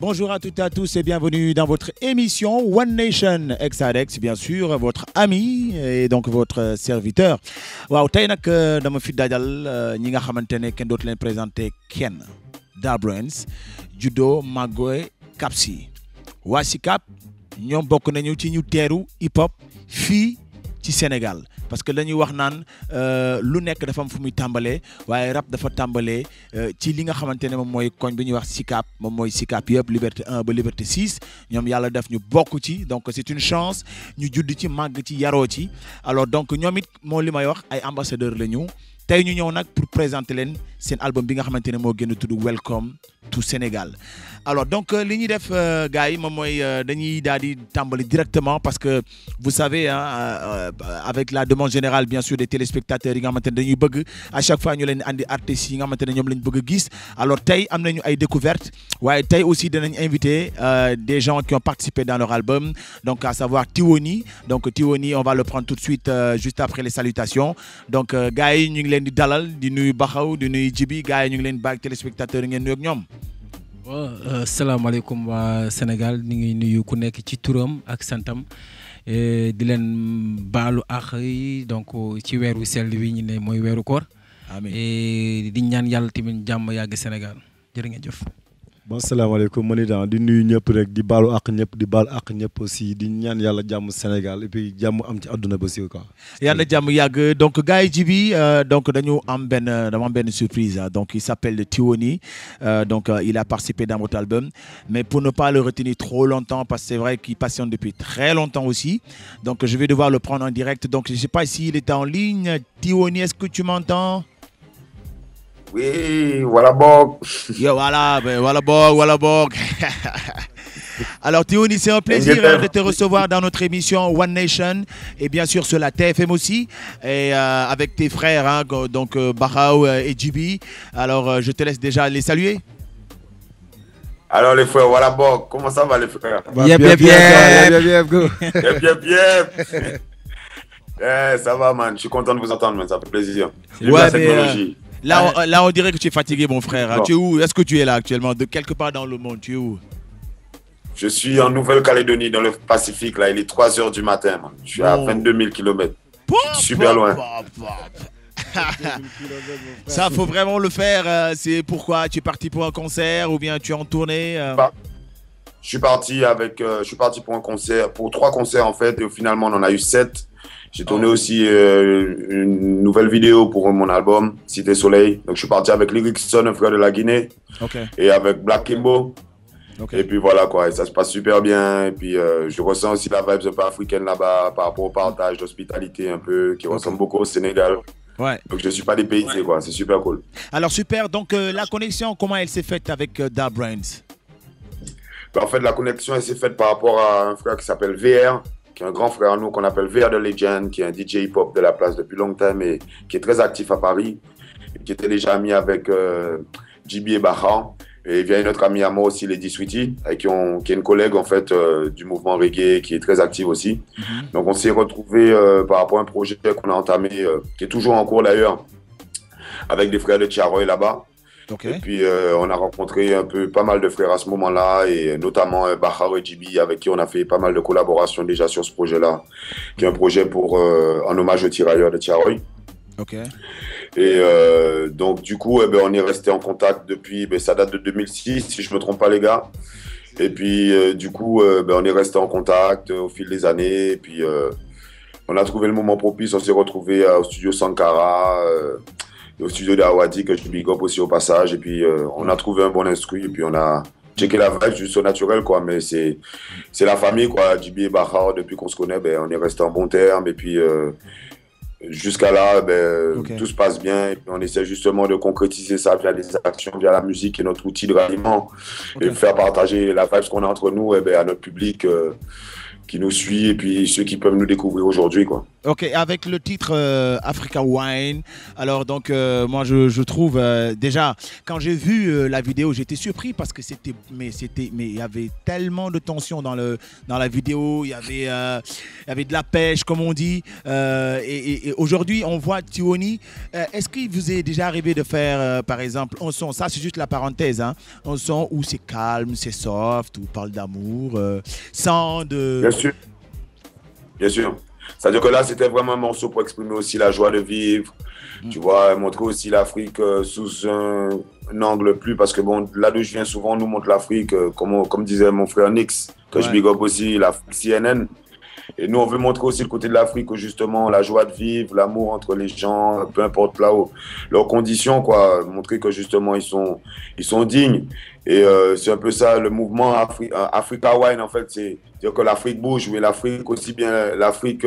Bonjour à toutes et à tous et bienvenue dans votre émission One Nation Exadex, bien sûr, votre ami et donc votre serviteur. Waaw tey nag dama fi dajal ñi nga xamante ne kenn dootu leen présenté kenn Da Brains judo Magoy Kapsi waa Sicap ñoom bokk nañu ci ñu teeru hip hop fii ci Sénégal. Parce que lañuy wax naan lu nekk dafa am fu muy tàmbalee waaye rap dafa tàmbalee ci li nga xamante ne moom mooy koñ bi ñuy wax Sicap moom mooy Sicap yëpp Liberté 1 ba Liberté 6 ñoom yàlla def ñu bokk ci donc c'est une chance ñu judd ci màgg ci yaroo ci alors donc ñoom it moo li may wax ay ambassadeurs la ñu tey ñu ñëw nag pour présenter leen seen album bi nga xamante ne moo gën a tudd Welcome to Sénégal. Alors donc li ñuy def gars yi moom mooy dañuy daal di tàmbali directement parce que vous savez hein, avec la demande générale bien sûr des téléspectateurs yi nga xamante ne dañuy bëgg à chaque fois ñu leen andi artistes yi nga xamante ne ñoom lañ bëgg a gis alors tey am nañu ay découvertes waaye tey aussi danañ inviter des gens qui ont participé dans leur album donc à savoir Tiwoni donc Tiwoni on va le prendre tout de suite juste après les salutations donc gars yi ñu ngi leen di dalal di nuyu Baxaw di nuyu Jibi gars yi ñu ngi leen bàyyi téléspectateurs yi ngeen nuyu ak ñoom. waaw salaamaaleykum waa Sénégal ñu ngi nuyu ku nekk ci turam ak santam di leen baalu àq yi donc ci weeru sell wi ñu ne mooy weeru koor. amiin di ñaan yàlla tamit jàmm yàgg Sénégal jërë ngeen jëf. bon salaamaaleykum man itam di nuyu ñëpp rek di baalu àq ñëpp di baalu àq ñëpp aussi di ñaan yàlla jàmm Sénégal et puis jàmm am ci àdduna ba si quoi. yàlla jàmm yàgg donc gars yi ji bi donc dañu am benn surprise donc il s'appelle Tiwoni donc il a participé dans votre album mais pour ne pas le retenir trop longtemps parce que c'est vrai qu'il passionne depuis très longtemps aussi donc je vais devoir le prendre en direct donc je sais pas s'il est en ligne. Tiwoni, est-ce que tu m'entends? Oui, voilà bog. Yo, voilà bog. Alors Tiwoni, c'est un plaisir de te recevoir dans notre émission One Nation et bien sûr sur la TFM aussi et avec tes frères hein, donc Baxaw et Jibi. Alors je te laisse déjà les saluer. Alors les frères, voilà bog. Comment ça va les frères? Yeah, ça va man, je suis content de vous entendre man, ça fait plaisir. Ouais, mais là on dirait que tu es fatigué mon frère. Tu es où? Est-ce que tu es là actuellement? De quelque part dans le monde, tu es où? Je suis en Nouvelle-Calédonie, dans le Pacifique. Là, il est 3 h du matin. Man. Je suis à 22 000 km. Super loin. Ça, faut vraiment le faire. C'est pourquoi tu es parti pour un concert ou bien tu es en tournée Je suis parti pour un concert, pour 3 concerts en fait. Et finalement, on en a eu 7. J'ai tourné aussi une nouvelle vidéo pour mon album, Cité Soleil. Donc, je suis parti avec Lyricson, un frère de la Guinée. Et avec Black Kimbo. Et puis voilà quoi, et ça se passe super bien. Et puis je ressens aussi la vibe un peu africaine là-bas par rapport au partage d'hospitalité un peu qui ressemble beaucoup au Sénégal. Ouais. Donc je suis pas dépaysé quoi, c'est super cool. Alors super, donc la connexion, comment elle s'est faite avec Da Brains? En fait, la connexion elle s'est faite par rapport à un frère qui s'appelle VR, qui est un grand frère à nous qu'on appelle VR de Legend, qui est un DJ hip-hop de la place depuis longtemps et qui est très actif à Paris, et qui était déjà ami avec Jibi et Baxaw. Et il y a une autre amie à moi aussi, Lady Sweetie, qui est une collègue en fait du mouvement reggae, qui est très active aussi. Donc on s'est retrouvés par rapport à un projet qu'on a entamé, qui est toujours en cours d'ailleurs, avec des frères de Tiaroy là-bas. Et puis on a rencontré pas mal de frères à ce moment-là, et notamment Baxaw et Jibi, avec qui on a fait pas mal de collaborations déjà sur ce projet-là, qui est un projet en hommage aux tirailleurs de Tiaroy. Et donc du coup on est resté en contact depuis, ça date de 2006 si je me trompe pas les gars. Et puis du coup on est resté en contact au fil des années. Et puis on a trouvé le moment propice, on s'est retrouvé au studio Sankara, au studio d'Awadi que je big up aussi au passage. Et puis on a trouvé un bon instru et puis on a checké la vibe juste au naturel quoi. Mais c'est la famille quoi, Jibi et Baxaw, depuis qu'on se connaît on est resté en bon terme. Et puis jusqu'à là, tout se passe bien. Et puis on essaie justement de concrétiser ça via des actions, via la musique et notre outil de ralliement. Et faire partager la vibe qu'on a entre nous à notre public qui nous suit et puis ceux qui peuvent nous découvrir aujourd'hui, quoi. Ok, avec le titre Africa Wine, alors donc moi je trouve déjà quand j'ai vu la vidéo j'étais surpris parce que mais il y avait tellement de tension dans la vidéo, il y avait de la pêche comme on dit et aujourd'hui on voit Tiwoni. Est-ce qu'il vous est déjà arrivé de faire par exemple un son, ça c'est juste la parenthèse, hein, un son où c'est calme, c'est soft, où on parle d'amour, sans de... Bien sûr, bien sûr. C'est-à-dire que là, c'était vraiment un morceau pour exprimer aussi la joie de vivre, tu vois, montrer aussi l'Afrique sous un angle plus, parce que bon, là d'où je viens, souvent, on nous montre l'Afrique, comme disait mon frère Nix, que je big up aussi, la CNN. Et nous, on veut montrer aussi le côté de l'Afrique, où justement, la joie de vivre, l'amour entre les gens, peu importe là-haut, leurs conditions, quoi, montrer que justement, ils sont dignes. Et c'est un peu ça, le mouvement Africa Wine, en fait, c'est dire que l'Afrique bouge, mais l'Afrique, aussi bien l'Afrique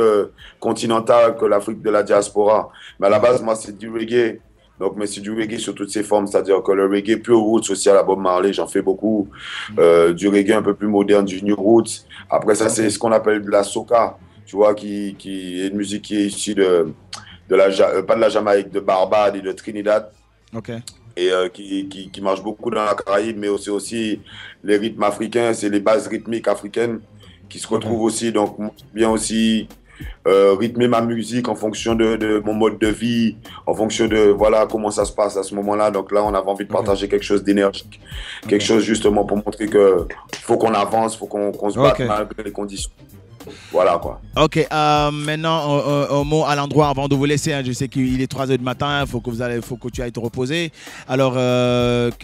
continentale que l'Afrique de la diaspora. Mais à la base, moi, c'est du reggae. Donc, mais c'est du reggae sur toutes ses formes, c'est-à-dire que le reggae pure roots aussi à la Bob Marley, j'en fais beaucoup. Du reggae un peu plus moderne, du new roots. Après ça, c'est ce qu'on appelle de la soca, tu vois, qui est une musique qui est issue pas de la Jamaïque, de Barbade et de Trinidad. Ok. Et qui marche beaucoup dans la Caraïbe, mais aussi les rythmes africains, c'est les bases rythmiques africaines qui se retrouvent aussi. Donc, bien aussi rythmer ma musique en fonction de mon mode de vie, en fonction de voilà comment ça se passe à ce moment-là. Donc là, on avait envie de partager quelque chose d'énergique, quelque chose justement pour montrer que faut qu'on avance, faut qu'on se batte malgré les conditions. Voilà quoi. Ok, maintenant un mot à l'endroit avant de vous laisser, hein. Je sais qu'il est 3h du matin, faut que tu ailles te reposer. Alors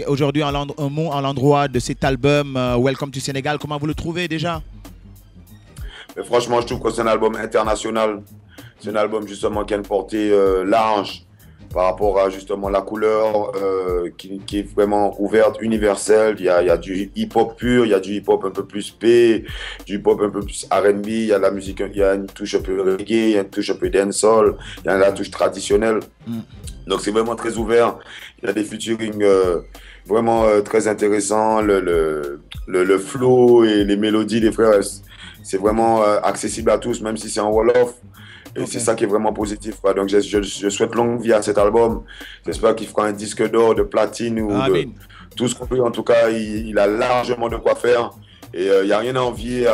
aujourd'hui un mot à l'endroit de cet album Welcome to Sénégal, comment vous le trouvez déjà? Mais franchement, je trouve que c'est un album international. C'est un album justement qui a une portée large par rapport à justement la couleur qui est vraiment ouverte, universelle. Il y a du hip-hop pur, il y a du hip-hop un peu plus P, du hip-hop un peu plus R&B, il y a de la musique, il y a une touche un peu reggae, il y a une touche un peu dancehall, il y a la touche traditionnelle. Donc c'est vraiment très ouvert. Il y a des featuring vraiment très intéressants. Le flow et les mélodies des frères, c'est vraiment accessible à tous, même si c'est en Wolof. Et c'est ça qui est vraiment positif, quoi. Donc je souhaite longue vie à cet album. J'espère qu'il fera un disque d'or, de platine ou de tout ce qu'on peut. En tout cas, il a largement de quoi faire. Et il n'y a rien à envier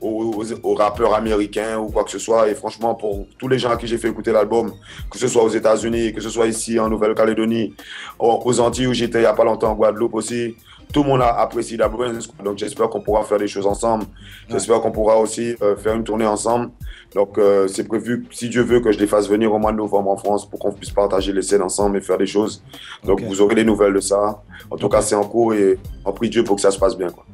aux rappeurs américains ou quoi que ce soit. Et franchement, pour tous les gens à qui j'ai fait écouter l'album, que ce soit aux États-Unis, que ce soit ici en Nouvelle-Calédonie, aux Antilles où j'étais il n'y a pas longtemps, en Guadeloupe aussi, tout le monde a apprécié la Bruins. Donc j'espère qu'on pourra faire des choses ensemble. J'espère qu'on pourra aussi faire une tournée ensemble. Donc c'est prévu, si Dieu veut, que je les fasse venir au mois de novembre en France pour qu'on puisse partager les scènes ensemble et faire des choses. Donc vous aurez des nouvelles de ça. En tout cas, c'est en cours et on prie Dieu pour que ça se passe bien, quoi.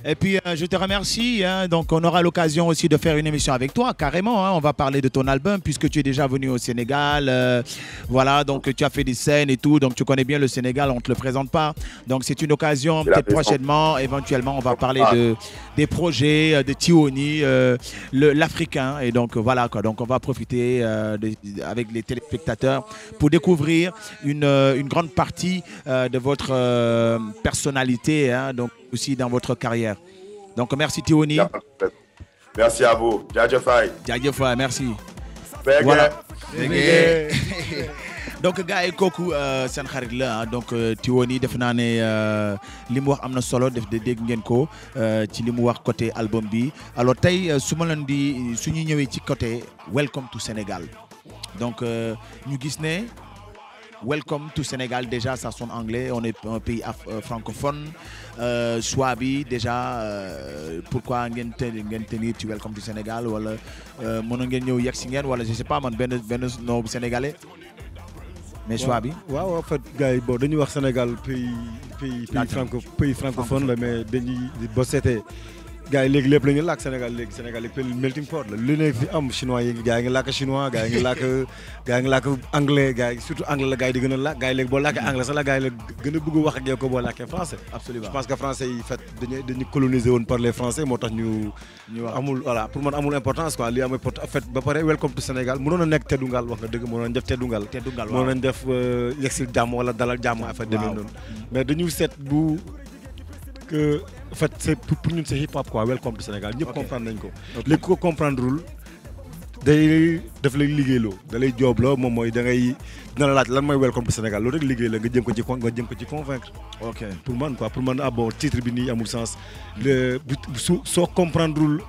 Et puis, je te remercie. Hein. Donc, on aura l'occasion aussi de faire une émission avec toi, carrément. Hein. On va parler de ton album, puisque tu es déjà venu au Sénégal. Voilà, donc tu as fait des scènes et tout. Donc, tu connais bien le Sénégal, on ne te le présente pas. Donc, c'est une occasion, peut-être prochainement, éventuellement, on va parler des projets de Tiwoni, l'Africain. Et donc, voilà, quoi. Donc, on va profiter avec les téléspectateurs pour découvrir une grande partie de votre personnalité, hein, donc aussi dans votre carrière. Donc merci Tiwoni. Merci à vous. Djadjefay. Djadjefay, merci. Bégué. Voilà. Donc gars yi kooku seen xarit la donc Tiwoni def naa ne li mu wax am na solo def de dégg ngeen ko ci li mu wax côté album bi. Alors tey su ma leen di su ñu ñëwee ci côté Welcome to Sénégal donc ñu gis ne Welcome to Sénégal, déjà ça sonne anglais, on est un pays francophone. Swabi, déjà, pourquoi ngeen tenir ci Welcome to Sénégal wala mënoon ngeen ñëw yegg si ngeen wala je sais pas man benn nom sénégalais. Mais Swabi. waaw en fait gars yi bon dañuy wax Sénégal pays francophone la mais dañuy boo seetee gars yi léegi lépp la ñuy làkk Sénégal léegi melting pot la lu ne fi am chinois yi gars yi ngi làkk chinois gars yi ngi làkk anglais gars yi surtout anglais la gars yi di gën a làkk gars yi léegi boo làkkee anglais sax la gars yi la gën a bëgg wax ak yow ko boo làkkee français. Absolument. Je pense que français yi fait dañu coloniser woon par les français moo tax ñu amul voilà pour man amul importance quoi li am important en fait ba pare welcome to Sénégal mënoon a nekk teddungal wax nga dëgg mënoon def teddungal mënoon nañ def yegsil jàmm wala dalal jàmm affaire demee noonu mais dañu seet bu que en fait c'est pour ñun c'est hip hop quoi welcome to Sénégal ñëpp comprendre nañ ko léegi ko comprendrewul day daf lay liggéeyloo da lay joobloo moom mooy da ngay dina la laaj lan mooy welcome to Sénégal loolu rek liggéey la nga jëm ko ci convaincre pour man quoi pour man bon titre bi nii amul sens soo comprendrewul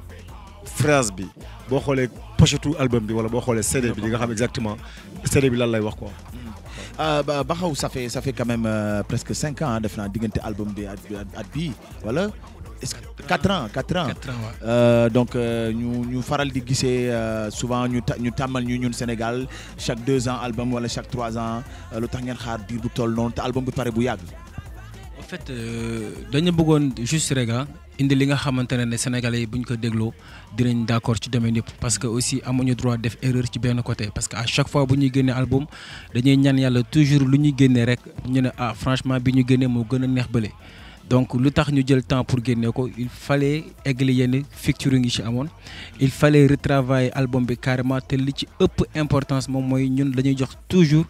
phrase bi boo xoolee pochetu album bi wala boo xoolee CD bi di nga xam exactement CD bi lan lay wax quoi. Baxaw ça fait quand même presque 5 ans def naa diggante album bi at bii wala est-ce que 4 ans. 4 ans donc ñu faral di gisee souvent ñu tàmmal ñun Sénégal chaque 2 ans album wala chaque 3 ans lu tax ngeen xaar diir bu toll noonu te album bi pare bu yàgg. En fait dañu bëggoon juste rek indi li nga xamante ne Sénégalais yi bu ñu ko dégloo dinañ d'accord ci domaine yëpp parce que aussi amuñu droit def erreur ci benn côté parce que à chaque fois bu ñuy génnee album dañuy ñaan yàlla toujours lu ñuy génnee rek ñu ne franchement bi ñu génnee moo gën a neex bële donc lu tax ñu jël temps pour génne ko il fallait eggali yenn featuring yi ci amoon il fallait retravailler album bi carrément te li ci ëpp importance moom mooy ñun dañuy jox toujours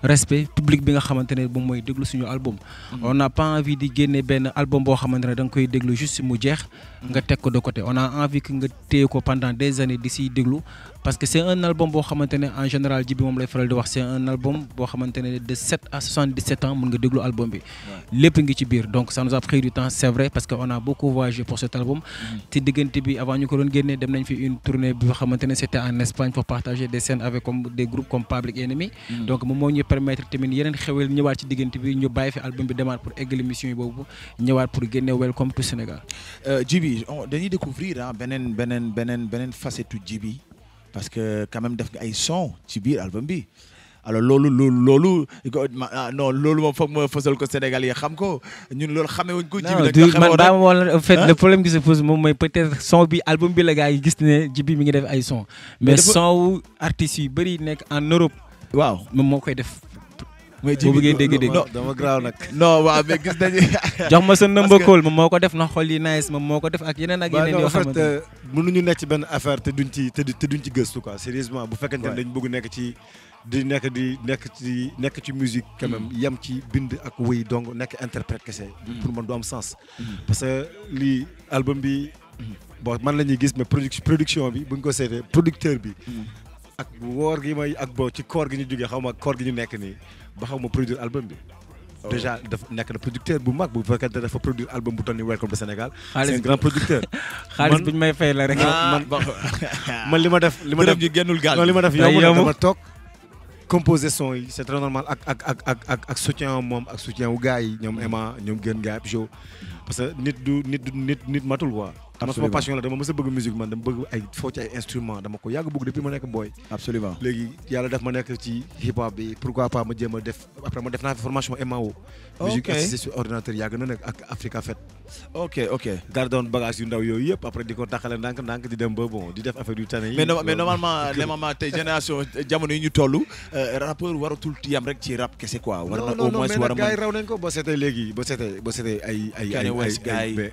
respect public bi nga xamante ne moom mooy déglu suñu album. On n'a pas envie di génne benn album boo xamante ne da nga koy déglu juste mu jeex nga teg ko de côté on a envie que nga téye ko pendant des années di siy déglu parce que c'est un album boo xamante ne en général ji bi moom lay faral di wax c'est un album boo xamante ne de 7 à 77 ans mën nga déglu album bi lépp ngi ci biir donc ça nous a pris du temps c'est vrai parce que on a beaucoup voyagé pour cet album te diggante bi avant ñu ko doon génnee dem nañ fi une tournée bi nga xamante ne c'était en Espagne pour partager des scènes avec comme des groupes comme Public Enemy donc moom moo ñu permettre tamit yeneen xewel ñëwaat ci diggante bi ñu bàyyi fi album bi demaat pour eggali mission yi boobu ñëwaat pour génne Welcome to Sénégal. Djiby dañuy découvrir beneen facette Djiby parce que quand même def nga ay son ci biir album bi alors loolu non loolu moom foog ma fësal ko Sénégal yi xam ko ñun loolu xamee wuñ ko. Djiby man daa ma wala en fait le problème qui se pose moom mooy peut-être son bi album bi la gars yi gis ne Djiby mi ngi def ay son mais son wu artistes yu bëri nekk en Europe. waaw moom moo koy def. mais boo bëggee dégg dama graaw nag. non waaw mais gis nañu. jox ma sa number call moom moo ko def na xol yi nice moom moo ko def ak yeneen ak yeneen yoo xamante ne. mënuñu nekk ci benn affaire te duñ ci gëstu quoi sérieusement bu fekkente ne dañ bëgg nekk ci musique quand même yem ci bind ak wéy donc nekk interprète kese. pour man du am sens. parce que lii album bi bon man la ñuy gis mais production bi buñ ko seetee producteur bi. ak woor gi may ak bo ci koor gi ñu jógee xaw ma koor gi ñu nekk nii ba xaw ma produire album bi. déjà dafa nekk na producteur bu mag bu fekkente dafa produire album bu toll ni Welcome to Sénégal. c'est un grand producteur. xaalis bi ñu may fay la rek. man li ma def ji génnul gaal non li ma def yow dama toog composer son yi c'est très normal ak soutien moom ak soutien wu gars yi ñoom Emma ñoom gën gars yi show parce que nit matul quoi. dama sama passion la dama mës a bëgg musique man dama bëgg ay foo ci ay instrument dama ko yàgg bëgg depuis ma nekk boy. absolument léegi yàlla def ma nekk ci hip hop bi pourquoi pas ma jéem a def après ma def naa fi formation MAO. musique assistée sur ordinateur yàgg na nag ak Africa Fête. ok gardoon bagage yu ndaw yooyu yëpp après di ko taxale ndànk di dem ba bon di def affaire yu tane yi. mais normalement tey génération jamono yi ñu toll rappeur waratul yam rek ci rap kese quoi. war na au moins war a gars yi raw nañ ko boo seetee léegi boo seetee ay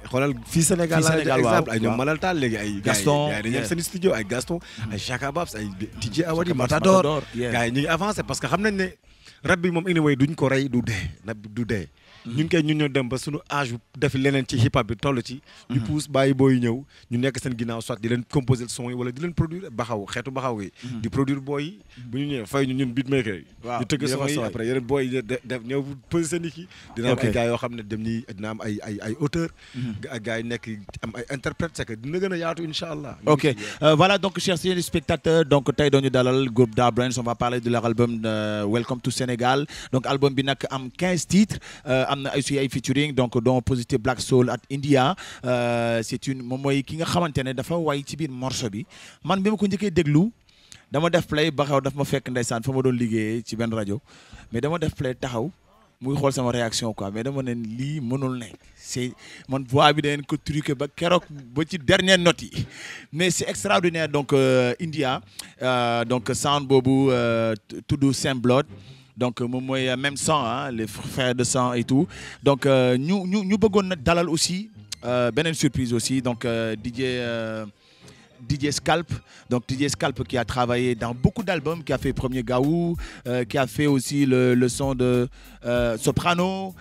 xoolal fii Sénégal ay ñoom Malal Tall léegi ay Gaston gars yi dañuy am seen studio ay Gaston ay Chaka Babs ay DJ Awadi Matador gars yi ñu ngi avancé parce que xam nañ ne rap bi moom anyway duñ ko rey du dee ñun ñoo dem ba suñu âge def leneen ci hip hop bi toll ci ñu pousse bàyyi booy ñëw ñu nekk seen ginnaaw soit di leen composer son yi wala di leen produire xeetu baxaw yi di produire booy yi bu ñu ñëwee fay ñu ñun beatmaker yi ñu tëgg son yi après yeneen booy yi def ñëw poser seen i kii dina am ay gars yoo xam ne dina am ay auteur ak gars yi nekk am ay interprète c'est que dina gën a yaatu incha allah. ok voilà donc chers spectateurs donc tey dooñu dalal groupe Da Brains on va parler de leur album Welcome to Sénégal donc album bi nag am 15 titres am na ay featuring donc dont Positive Black Soul at India c'est une moom mooy ki nga xamante ne dafa way ci biir morceau bi man bi ma ko njëkkee déglu dama def play ba xaw daf ma fekk ndeysaan fa ma doon liggéeyee ci benn rajo mais dama def play taxaw muy xool sama réaction quoi mais dama ne lii mënul nekk c'est man voix bi dañ ko truqué ba keroog ba ci dernière note yi mais c'est extraordinaire donc India donc sound boobu tudd Saint Blood donc moom mooy même sang hein les frères de sang et tout donc ñu bëggoon na dalal aussi beneen surprise aussi donc DJ Scalp, donc DJ Scalp qui a travaillé dans beaucoup d'albums, qui a fait Premier Gaou, qui a fait aussi le son de Soprano,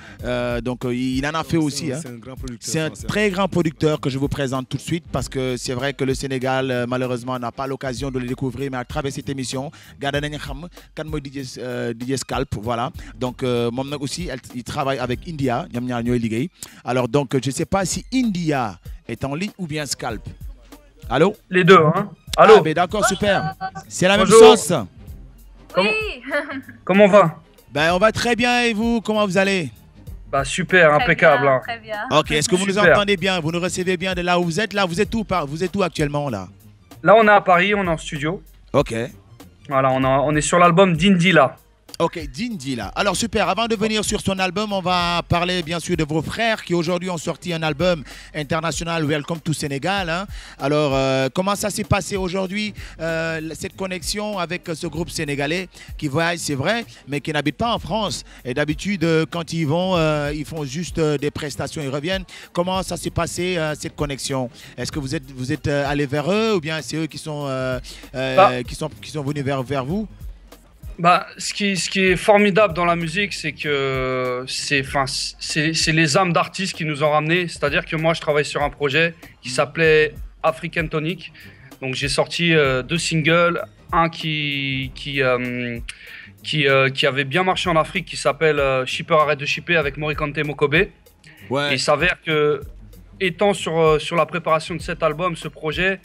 donc il en a fait aussi. Hein. C'est un grand producteur. C'est un très grand producteur que je vous présente tout de suite parce que c'est vrai que le Sénégal malheureusement n'a pas l'occasion de le découvrir, mais à travers cette émission, DJ Scalp, voilà. Donc moom nag aussi il travaille avec India, ñoom ñaar ñooy liggéey. Alors donc je ne sais pas si India est en ligne ou bien Scalp. Allô? Les deux, hein. Allô? Ah, mais d'accord, super. C'est la Bonjour. même sauce. Comment on va? Ben, on va très bien et vous, comment vous allez? Bah super, très impeccable. Bien, hein. très bien. Ok, est-ce que vous nous Super. entendez bien? Vous nous recevez bien de là où vous êtes? Là, vous êtes où actuellement là? Là, on est à Paris, on est en studio. Ok. Voilà, on est sur l'album d'Indila. Ok, Dindi là. Alors super, avant de venir sur son album, on va parler bien sûr de vos frères qui aujourd'hui ont sorti un album international, Welcome to Sénégal. Hein. Alors comment ça s'est passé aujourd'hui, cette connexion avec ce groupe sénégalais qui voyage, c'est vrai, mais qui n'habite pas en France. Et d'habitude, quand ils vont, ils font juste des prestations, ils reviennent. Comment ça s'est passé, cette connexion? Est-ce que vous êtes allé vers eux ou bien c'est eux qui sont venus vers vous? Bah, ce qui est formidable dans la musique, c'est que c'est les âmes d'artistes qui nous ont ramenés. C'est-à-dire que moi, je travaille sur un projet qui s'appelait African Tonic. Donc, j'ai sorti 2 singles, un qui avait bien marché en Afrique, qui s'appelle Shipper arrête de shipper avec Morikante Mokobe. Ouais. Et il s'avère que, étant sur la préparation de cet album, ce projet,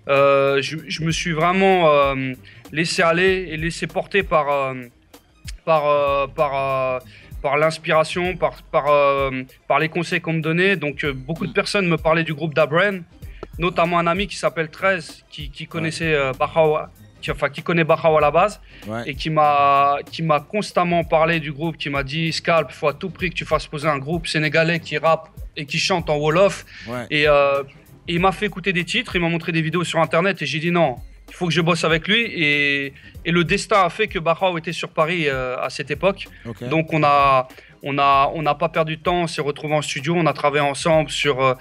je me suis vraiment laissé aller et laissé porter par l'inspiration, par les conseils qu'on me donnait. Donc beaucoup de personnes me parlaient du groupe Dabren, notamment un ami qui s'appelle 13, qui connaissait Bahawa, qui connaît Bahawa à la base, et qui m'a constamment parlé du groupe, qui m'a dit Scalp, il faut à tout prix que tu fasses poser un groupe sénégalais qui rappe et qui chante en Wolof. Et il m'a fait écouter des titres, il m'a montré des vidéos sur internet et j'ai dit non, il faut que je bosse avec lui. Et le destin a fait que Bahao était sur Paris à cette époque. Okay. Donc on n'a pas perdu de temps, on s'est retrouvés en studio, on a travaillé ensemble sur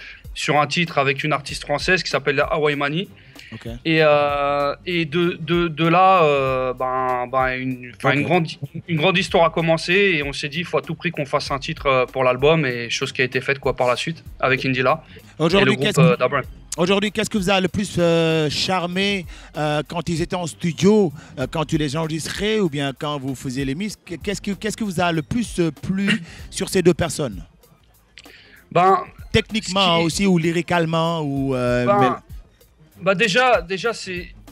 un titre avec une artiste française qui s'appelle Hawaii Mani. Okay. Et de là, une grande histoire a commencé et on s'est dit il faut à tout prix qu'on fasse un titre pour l'album, et chose qui a été faite par la suite avec Indila et le groupe Dabren. Aujourd'hui, qu'est-ce que vous a le plus charmé quand ils étaient en studio, quand tu les enregistrais ou bien quand vous faisiez les mix? Qu'est-ce que vous a le plus plu sur ces deux personnes? Techniquement aussi ou lyricalement ou déjà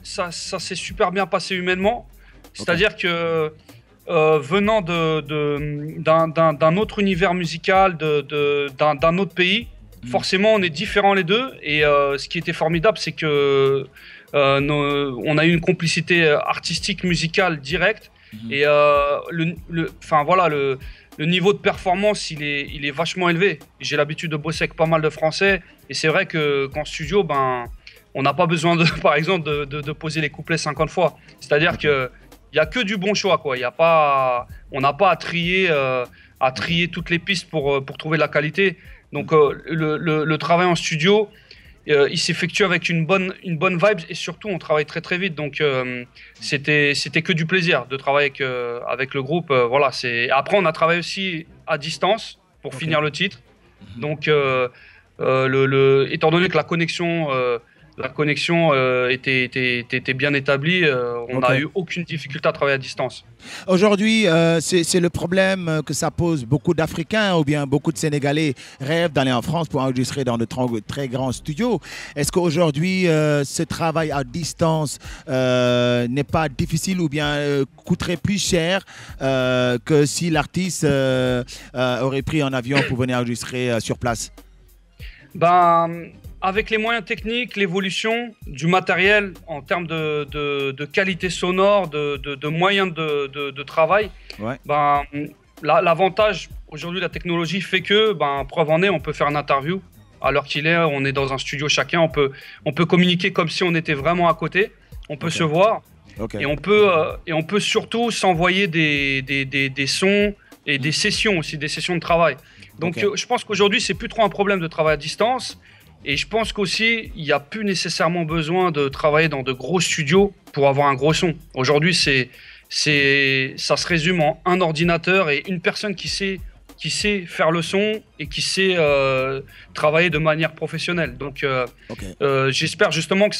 ça s'est super bien passé humainement. C'est-à-dire que venant d'un autre univers musical, d'un autre pays, forcément on est différents les deux. Et ce qui était formidable, c'est que on a eu une complicité artistique, musicale directe. Et le niveau de performance, il est vachement élevé. J'ai l'habitude de bosser avec pas mal de Français. Et c'est vrai qu'en studio, on n'a pas besoin, par exemple, de poser les couplets 50 fois. C'est-à-dire qu'il n'y a que du bon choix, quoi. On n'a pas à trier toutes les pistes pour trouver la qualité. Donc, le travail en studio, il s'effectue avec une bonne vibe et surtout, on travaille très, très vite. Donc, c'était que du plaisir de travailler avec le groupe. Voilà, après, on a travaillé aussi à distance pour finir le titre. Donc, étant donné que la connexion était bien établie. On n'a eu aucune difficulté à travailler à distance. Aujourd'hui, c'est le problème que ça pose. Beaucoup d'Africains ou bien beaucoup de Sénégalais rêvent d'aller en France pour enregistrer dans de très grands studios. Est-ce qu'aujourd'hui, ce travail à distance n'est pas difficile ou bien coûterait plus cher que si l'artiste aurait pris un avion pour venir enregistrer sur place? Avec les moyens techniques, l'évolution du matériel en termes de qualité sonore, de moyens de travail, l'avantage aujourd'hui, la technologie fait que, preuve en est, on peut faire une interview à l'heure qu'il est. On est dans un studio chacun. On peut communiquer comme si on était vraiment à côté. On peut se voir. Et on peut surtout s'envoyer des sons et des sessions aussi, des sessions de travail. Donc je pense qu'aujourd'hui, c'est plus trop un problème de travail à distance. Et je pense qu'aussi, il n'y a plus nécessairement besoin de travailler dans de gros studios pour avoir un gros son. Aujourd'hui, ça se résume en un ordinateur et une personne qui sait faire le son et qui sait travailler de manière professionnelle. Donc j'espère justement que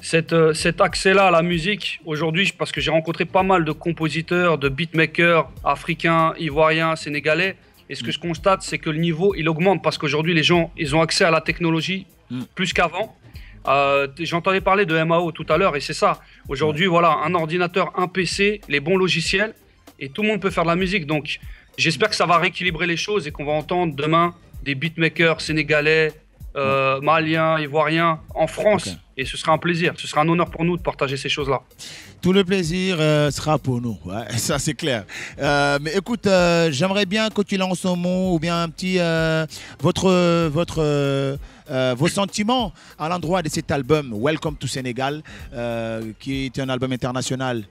cet accès-là à la musique, aujourd'hui, parce que j'ai rencontré pas mal de compositeurs, de beatmakers africains, ivoiriens, sénégalais, et ce que je constate, c'est que le niveau, il augmente, parce qu'aujourd'hui, les gens, ils ont accès à la technologie plus qu'avant. J'entendais parler de MAO tout à l'heure, et c'est ça. Aujourd'hui, voilà, un ordinateur, un PC, les bons logiciels, et tout le monde peut faire de la musique. Donc, j'espère que ça va rééquilibrer les choses et qu'on va entendre demain des beatmakers sénégalais, maliens, ivoiriens en France. Et ce sera un plaisir, ce sera un honneur pour nous de partager ces choses-là. Tout le plaisir sera pour nous, ouais, ça c'est clair. Mais écoute, j'aimerais bien que tu lances un mot ou bien un petit vos sentiments à l'endroit de cet album Welcome to Sénégal, qui est un album international.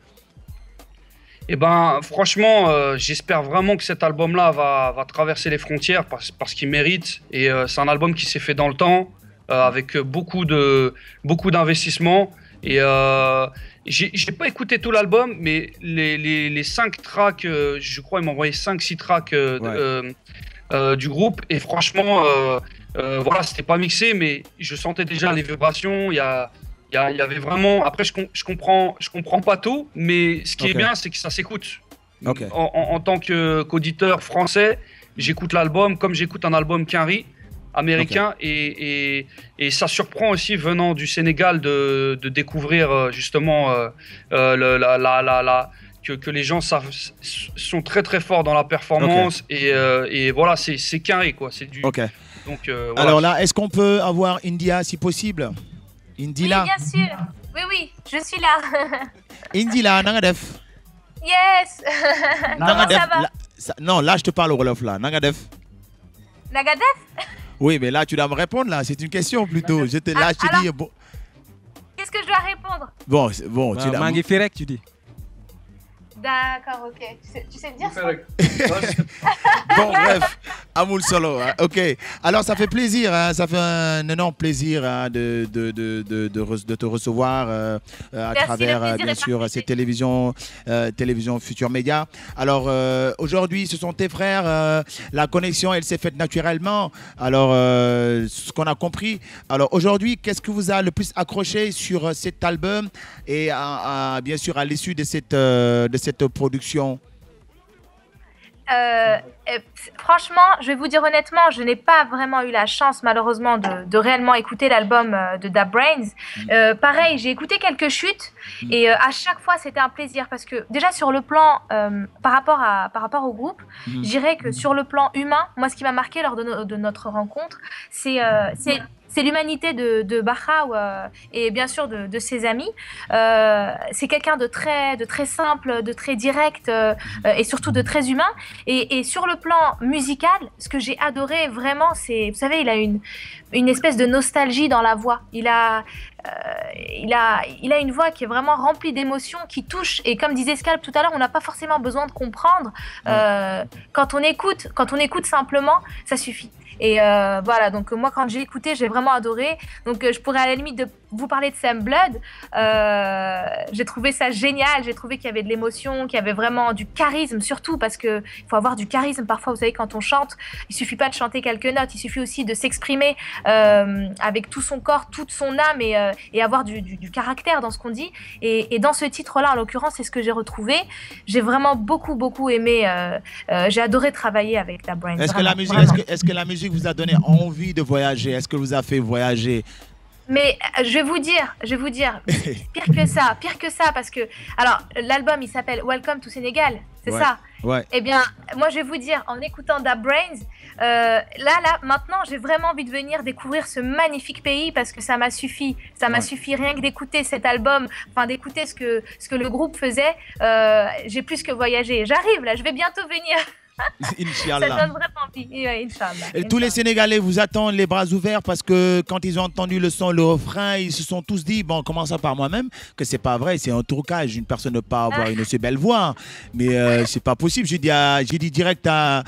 Eh ben, franchement, j'espère vraiment que cet album-là va traverser les frontières parce qu'il mérite. Et c'est un album qui s'est fait dans le temps, avec beaucoup d'investissement. Et j'ai pas écouté tout l'album, mais les 5 tracks, je crois, ils m'ont envoyé 5-6 tracks du groupe. Et franchement, voilà, c'était pas mixé, mais je sentais déjà les vibrations. Il y avait vraiment. Après, je comprends pas tout, mais ce qui est bien, c'est que ça s'écoute. En tant qu'auditeur français, j'écoute l'album comme j'écoute un album Quinry américain, et ça surprend aussi venant du Sénégal de découvrir justement que les gens sont très très forts dans la performance, et voilà, c'est Quinry quoi. C'est du. Donc, voilà. Alors là, est-ce qu'on peut avoir India si possible? Indila. Oui, bien sûr. Oui, je suis là. Indila, nangadef. Yes. Comment ça va? Non, là je te parle au Wolof là. Nangadef. Nagadef? Oui, mais là tu dois me répondre là. C'est une question plutôt. Je te dis bon. Qu'est-ce que je dois répondre? Bon, tu dois. Mangi Ferek, tu dis. D'accord, ok. Tu sais dire ça? Bon, bref, Amoul Solo, hein, ok. Alors, ça fait plaisir, hein, ça fait un énorme plaisir hein, de te recevoir à travers, bien sûr, ces télévisions Futur Média. Alors, aujourd'hui, ce sont tes frères. La connexion, elle s'est faite naturellement. Alors, ce qu'on a compris. Alors, aujourd'hui, qu'est-ce que vous a le plus accroché sur cet album et bien sûr, à l'issue de cette production? Franchement, je vais vous dire honnêtement, je n'ai pas vraiment eu la chance malheureusement de réellement écouter l'album de Da Brains. Pareil, j'ai écouté quelques chutes et à chaque fois c'était un plaisir parce que déjà sur le plan par rapport au groupe, je dirais que sur le plan humain, moi ce qui m'a marqué lors de notre rencontre, c'est l'humanité de Baha et bien sûr de ses amis. C'est quelqu'un de très simple, de très direct et surtout de très humain. Et sur le plan musical, ce que j'ai adoré vraiment, c'est, vous savez, il a une espèce de nostalgie dans la voix. Il a une voix qui est vraiment remplie d'émotions, qui touche. Et comme disait Scalp tout à l'heure, on n'a pas forcément besoin de comprendre. Quand on écoute simplement, ça suffit. Et voilà, donc moi quand j'ai écouté, j'ai vraiment adoré. Donc je pourrais à la limite de vous parler de Sam Blood. J'ai trouvé ça génial, j'ai trouvé qu'il y avait de l'émotion, qu'il y avait vraiment du charisme, surtout parce qu'il faut avoir du charisme parfois, vous savez, quand on chante, il suffit pas de chanter quelques notes, il suffit aussi de s'exprimer avec tout son corps, toute son âme et avoir du caractère dans ce qu'on dit. Et dans ce titre-là, en l'occurrence, c'est ce que j'ai retrouvé. J'ai vraiment beaucoup aimé, j'ai adoré travailler avec Da Brains. Est-ce que la musique vous a donné envie de voyager? Est-ce que vous a fait voyager? Mais je vais vous dire, pire que ça, parce que, alors, l'album, il s'appelle Welcome to Sénégal, C'est Ouais. ça. Ouais. Eh bien, moi, je vais vous dire, en écoutant Da Brains, maintenant, j'ai vraiment envie de venir découvrir ce magnifique pays parce que ça m'a suffi. Ça m'a suffi rien que d'écouter cet album, enfin d'écouter ce que le groupe faisait. J'ai plus que voyagé. J'arrive là, je vais bientôt venir. Ça Inch'Allah. donne vraiment envie. Ouais, Inch'Allah. Et tous les Sénégalais vous attendent les bras ouverts parce que quand ils ont entendu le son, le refrain, ils se sont tous dit, bon, commençant par moi-même, que c'est pas vrai, c'est un trucage. Une personne ne peut pas avoir une aussi belle voix. Mais c'est pas possible. J'ai dit direct à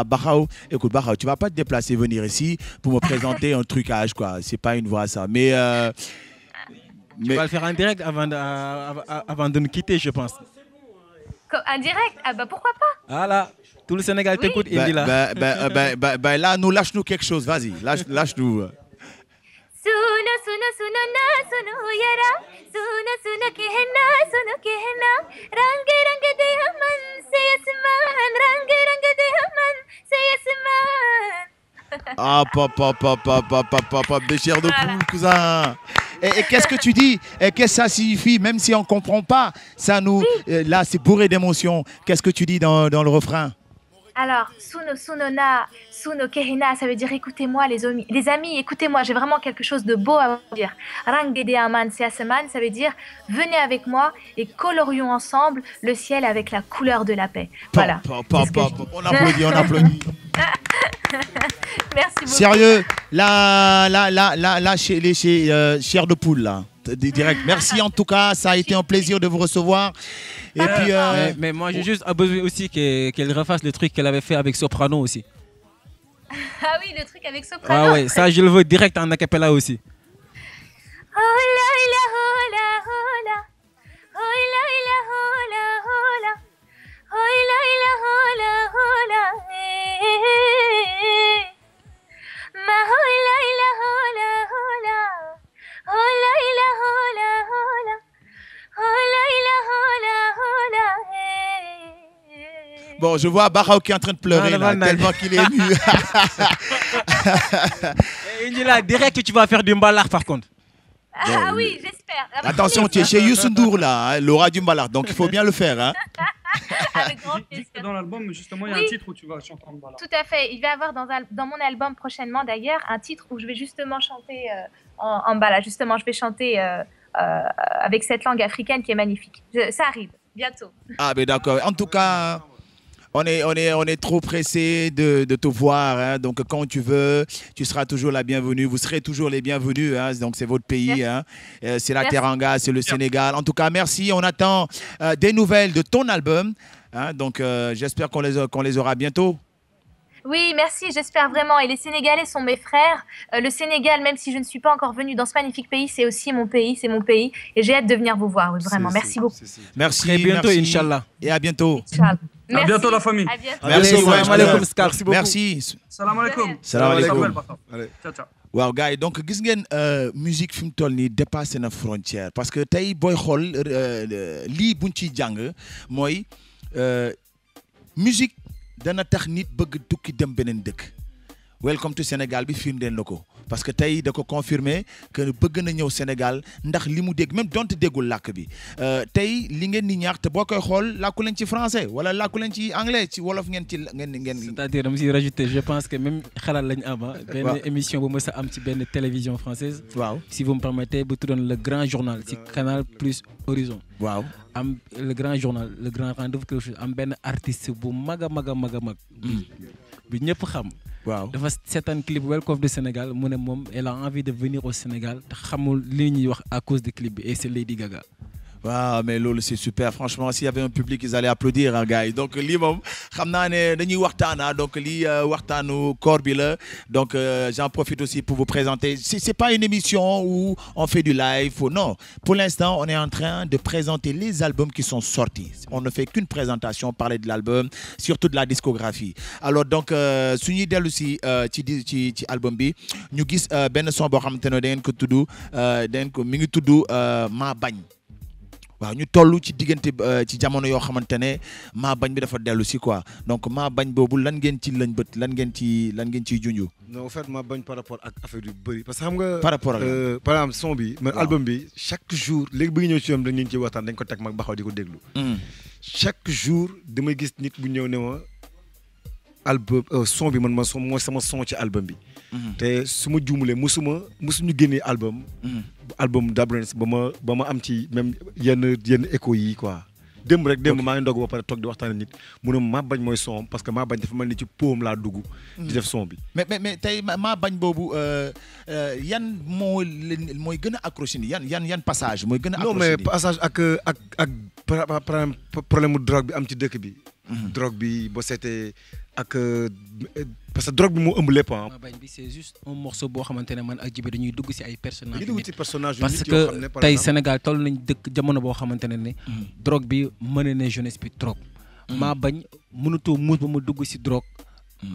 Barhao, écoute Barhao, tu vas pas te déplacer, venir ici pour me présenter un trucage, quoi. C'est pas une voix ça. Mais Tu vas le faire en direct avant de nous quitter, je pense. En direct? Ah bah pourquoi pas? Voilà, tout le Sénégal t'écoute, il dit là. Là, lâche-nous quelque chose, vas-y, lâche-nous. Suno suno suno na suno yara suno suno kehna rang rang de aman se yasman rang de aman se yasman. Ah, papa, de chair de poule, cousin. Et qu'est-ce que tu dis? Et qu'est-ce que ça signifie? Même si on ne comprend pas, ça nous, là, c'est bourré d'émotions. Qu'est-ce que tu dis dans le refrain? Alors, suno suno na suno kehna, ça veut dire écoutez-moi les amis, écoutez-moi, j'ai vraiment quelque chose de beau à vous dire. Rang de aman se yasman, ça veut dire venez avec moi et colorions ensemble le ciel avec la couleur de la paix. Voilà. On applaudit. Merci beaucoup. Sérieux, là, chez les chairs de poule, là, direct. Merci en tout cas, ça a été un plaisir de vous recevoir. Et puis, mais moi, j'ai juste besoin aussi qu'elle refasse le truc qu'elle avait fait avec Soprano aussi. Ah oui, le truc avec Soprano. Ah ouais, ça, je le veux direct en acapella aussi. Hola, hola, hola. Hola, hola, hola. Hola, hola, hola. Ma hola, hola, hola. Hola, hola, hola. Hola, hola, hola. bon, je vois Barhao qui est en train de pleurer, là, tellement qu'il est ému. Il dit là, direct que tu vas faire du mbalard par contre. Ah oui, j'espère. Attention, tu es chez Youssou N'Dour, là, hein, Laura du Mbalard, donc il faut bien le faire. Hein. Avec grand plaisir. Dans l'album, justement, il y a un titre où tu vas chanter en balade. Tout à fait. Il va y avoir dans mon album prochainement, d'ailleurs, un titre où je vais justement chanter en balade. Justement, je vais chanter avec cette langue africaine qui est magnifique. Ça arrive, bientôt. Ah, ben d'accord. En tout cas, on est trop pressé de te voir. Hein. Donc, quand tu veux, tu seras toujours la bienvenue. Vous serez toujours les bienvenus. Hein. Donc, c'est votre pays. Hein. C'est la Teranga, c'est le Sénégal. En tout cas, merci. On attend des nouvelles de ton album. Hein. Donc, j'espère qu'on les aura bientôt. Oui, merci, j'espère vraiment. Et les Sénégalais sont mes frères. Le Sénégal, même si je ne suis pas encore venue dans ce magnifique pays, c'est aussi mon pays, c'est mon pays. Et j'ai hâte de venir vous voir, oui, vraiment. Merci beaucoup. Merci. Très bientôt, merci. Inch'Allah. Et à bientôt. Inch'Allah. À bientôt, la famille. À bientôt. Merci. Salam alaikum, Scar. Merci beaucoup. Merci. Salam alaikum. Salam alaikum. Allez. Ciao, ciao. waaw gars yi donc gis ngeen musique fi mu toll nii dépassé na frontière parce que tey booy xool lii buñ ciy jàng mooy musique dana tax nit bëgg tukki dem beneen dëkk Welcome to Sénégal bi firndeel na ko parce que tey da ko confirmer que bëgg na ñëw Sénégal ndax li mu dégg même donte déggul làkk bi tey li ngeen di ñaax te boo koy xool làkku leen ci français wala làkku leen ci anglais ci wolof ngeen ci ngeen. C'est-à-dire dama si rajouter je pense que même xalaat lañ am benn émission bu mës a am ci benn télévision française. waaw si vous me permettez bu tuddoon le grand journal ci Canal Plus Horizon. waaw am le grand journal le grand rendez-vous quelque chose am benn artiste bu mag a mag a mag a mag. bi ñëpp xam. waaw dafa seetaan clip Welcome to Sénégal mu ne moom elle a envie de venir au Sénégal te xamul li ñuy wax à cause de clip bi et c'est Lady Gaga. waaw mais loolu c'est super franchement s'il y avait un public ils allaient applaudir hein, gars yi donc lii moom xam naa ne dañuy waxtaana donc lii waxtaanu koor bi la donc j'en profite aussi pour vous présenter c'est pas une émission où on fait du live non pour l'instant on est en train de présenter les albums qui sont sortis on ne fait qu'une présentation parler de l'album surtout de la discographie alors donc su ñuy dellu si ci album bi ñu gis benn son boo xamante ne da ngeen ko tudd mi ngi tudd maa bañ waaw ñu toll ci diggante ci jamono yoo xamante ne maa bañ bi dafa dellu si quoi donc maa bañ boobu lan ngeen ci lañ bët lan ngeen ciy junju. non en fait maa bañ par rapport ak affaire yu bëri parce que xam nga. par rapport ak par exemple son bi. man album bi chaque jour léegi bi nga ñëw ci yoon dañ leen ci waxtaan dañ ko teg mag baxaw di ko déglu. chaque jour damay gis nit bu ñëw ne ma album son bi man mooy sama son ci album bi. te su ma juumulee musuñu génnee album Dabrène ba ma am ci même yenn écho yi quoi. démb maa ngi ndog ba pare toog di waxtaan nit mu ne maa bañ mooy son parce que maa bañ dafa mel ni ci poem laa dugg. di def son bi. mais tey maa bañ boobu yan mooy gën a accroché ni yan passage mooy gën a. accroché non mais passage ak problème mu drogue bi am ci dëkk bi. drogue bi boo seetee ak parce que drogue bi moo ëmb lépp ah. maa bañ bi c'est juste un morceau boo xamante ne man ak Djiby dañuy dugg ci ay personnages. parce que tey Sénégal toll nañ dëkk jamono boo xamante ne drogue bi mën na jeunesse bi trop. maa bañ mënutoo muus ba ma dugg ci drogue.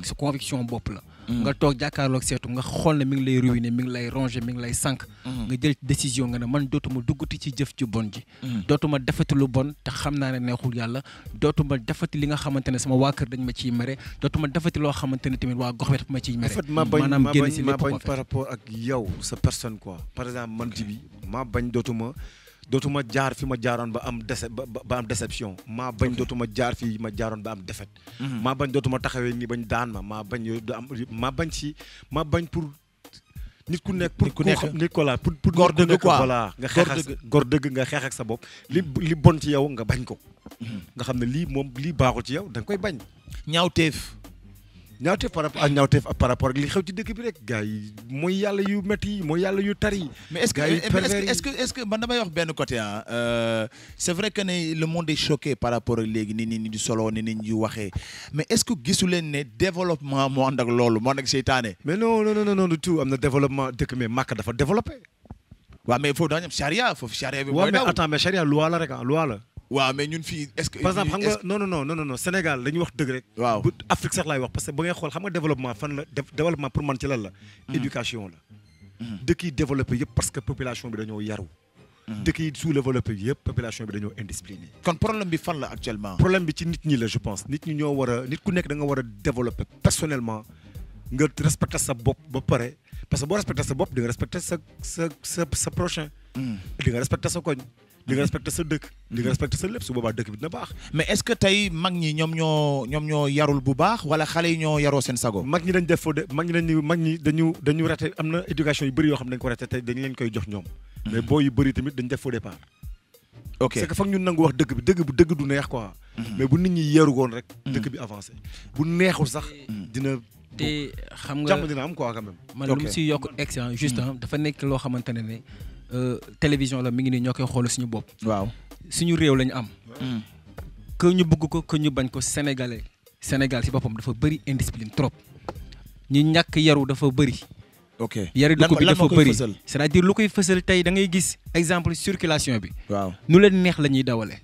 sa conviction bopp la. nga toog jàkkaarloog seetu nga xool ne mi ngi lay ruiner mi ngi lay ronger mi ngi lay sànq. nga jël décision nga ne man dootuma duggati ci jëf ju bon ji. dootuma defati lu bon te xam naa ne neexul yàlla dootuma defati li nga xamante ne sama waa kër dañ ma ciy mere dootuma defati loo xamante ne tamit waa gox bi daf ma ciy mere. maanaam génn si lépp ma bañ par rapport ak yow sa personne quoi par exemple man Djiby maa bañ dootuma jaar fi ma jaaroon ba am déception maa bañ dootuma jaar fi ma jaaroon ba am défaite. maa bañ dootuma taxawee nii bañ daan maa bañ pour nit ku nekk pour nit ko la pour góor dëgg quoi voilà nga xeex ak góor dëgg nga xeex ak sa bopp li bon ci yow nga bañ ko nga xam ne lii baaxul ci yow da nga koy bañ ñaawteef par rapport ak li xew ci dëkk bi rek gars yi mooy yàlla yu métti yi mooy yàlla yu tar yi. mais est-ce que man damay wax benn côté c'est vrai que ne le monde est choqué par rapport ak léegi ni nit ñi di solo ni nit ñi di waxee mais est-ce que gisu leen ne développement moo ànd ak loolu moo ànd ak seytaane. mais non du tout am na développement dëkk mais Makka dafa développé. waaw mais foofu daa ñam charia bi. mooy daw mais attends mais charia loi la rek loi la. waaw mais ñun fii est-ce que. par exemple xam nga non Sénégal dañuy wax dëgg rek. waaw bu Afrique sax laay wax parce que ba ngay xool xam nga développement fan la développement pour man ci lan la. éducation la. dëkk yi développé yëpp parce que population bi dañoo yaru. dëkk yi sous-développé yëpp population bi dañoo indiscipliné. kon problème bi fan la actuellement. problème bi ci nit ñi la je pense nit ñi ñoo war a nit ku nekk da nga war a développer personnellement nga respecter sa bopp ba pare parce que boo respecter sa bopp di nga respecter sa prochain. di nga respecter sa koñ. di nga respecté sa dëkk di nga respecté sa lépp su boobaa dëkk bi dina baax. mais est-ce que tey mag ñi ñoom ñoo yarul bu baax wala xale yi ñoo yaroo seen sago. mag ñi dañu raté am na éducation yu bëri yoo xam ne dañ ko raté te dañ leen koy jox ñoom. mais boo yu bëri tamit dañ def faux départ. ok c'est que foog ñu nangu wax dëgg bi dëgg du neex quoi. mais bu nit ñi yeeru woon rek. dëkk bi avancé bu neexul sax dina. te xam nga jàmm dina am quoi quand même. man lu mu si yokk excellent juste dafa nekk loo xamante ne télévision la mi ngi nii ñoo koy xool suñu bopp. waaw suñu réew lañu am. que ñu bëgg ko que ñu bañ ko Sénégal si boppam dafa bëri indiscipline trop. ñi ñàkk yaru dafa bëri. ok yari dugub bi dafa bëri c'est-à-dire lu koy fësal tey da ngay gis exemple circulation bi. waaw nu leen neex la ñuy dawale.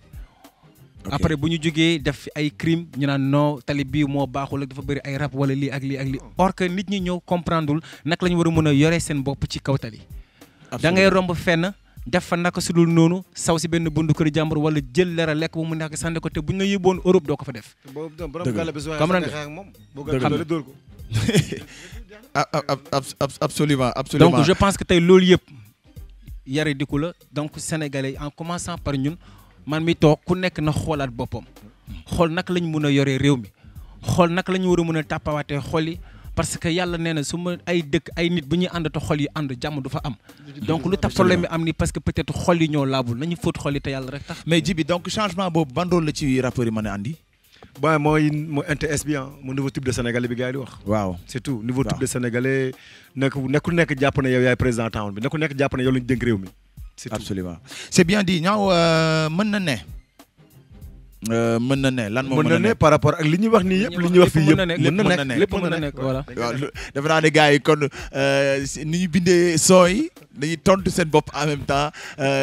après bu ñu jógee def ay crime ñu naan non tali bii moo baaxul ak dafa bëri ay rab wala lii ak lii. or que nit ñi ñëw comprendreul naka la ñu war a mën a yore seen bopp ci kaw tali. da ngay romb fenn def fa naka su dul noonu saw si benn bundu kër jàmbur wala jël lera lekk bu mu nekk sànni ko te bu ñu la yóbboon Europe doo ko fa def. absolument donc je pense que tey loolu yëpp yare diku la donc sénégalais en commençant par ñun man mi toog ku nekk na xoolaat boppam xool naka lañ mën a yoree réew mi xool naka la ñu war a mën a tàppawaatee xol yi parce que yàlla nee na su ma ay dëkk ay nit bu ñuy ànd te xol yi ànd jàmm du fa am donc lu tax problème bi am ni parce que peut-être xol yi ñoo laabul nañu fóot xol yi te yàlla rek tax. mais Djiby donc changement boobu ban rôle la ci rappeurs yi mën a andi. bon mooy NTS bi mu nouveau type de sénégalais bi gars yi di wax. waaw c'est tout nouveau type de sénégalais nekk jàpp ne yow yaay président town bi nekk jàpp ne yow lañu dénk réew mi. c'est tout absolument c'est bien dit ñaaw mën na ne. mën na ne lan moo mën na ne par rapport ak li ñuy wax nii yëpp li ñuy wax fii yëpp lépp mën na nekk voilà. waaw dafa naa ne gars yi kon ni ñu bindee son yi dañuy tontu seen bopp en même temps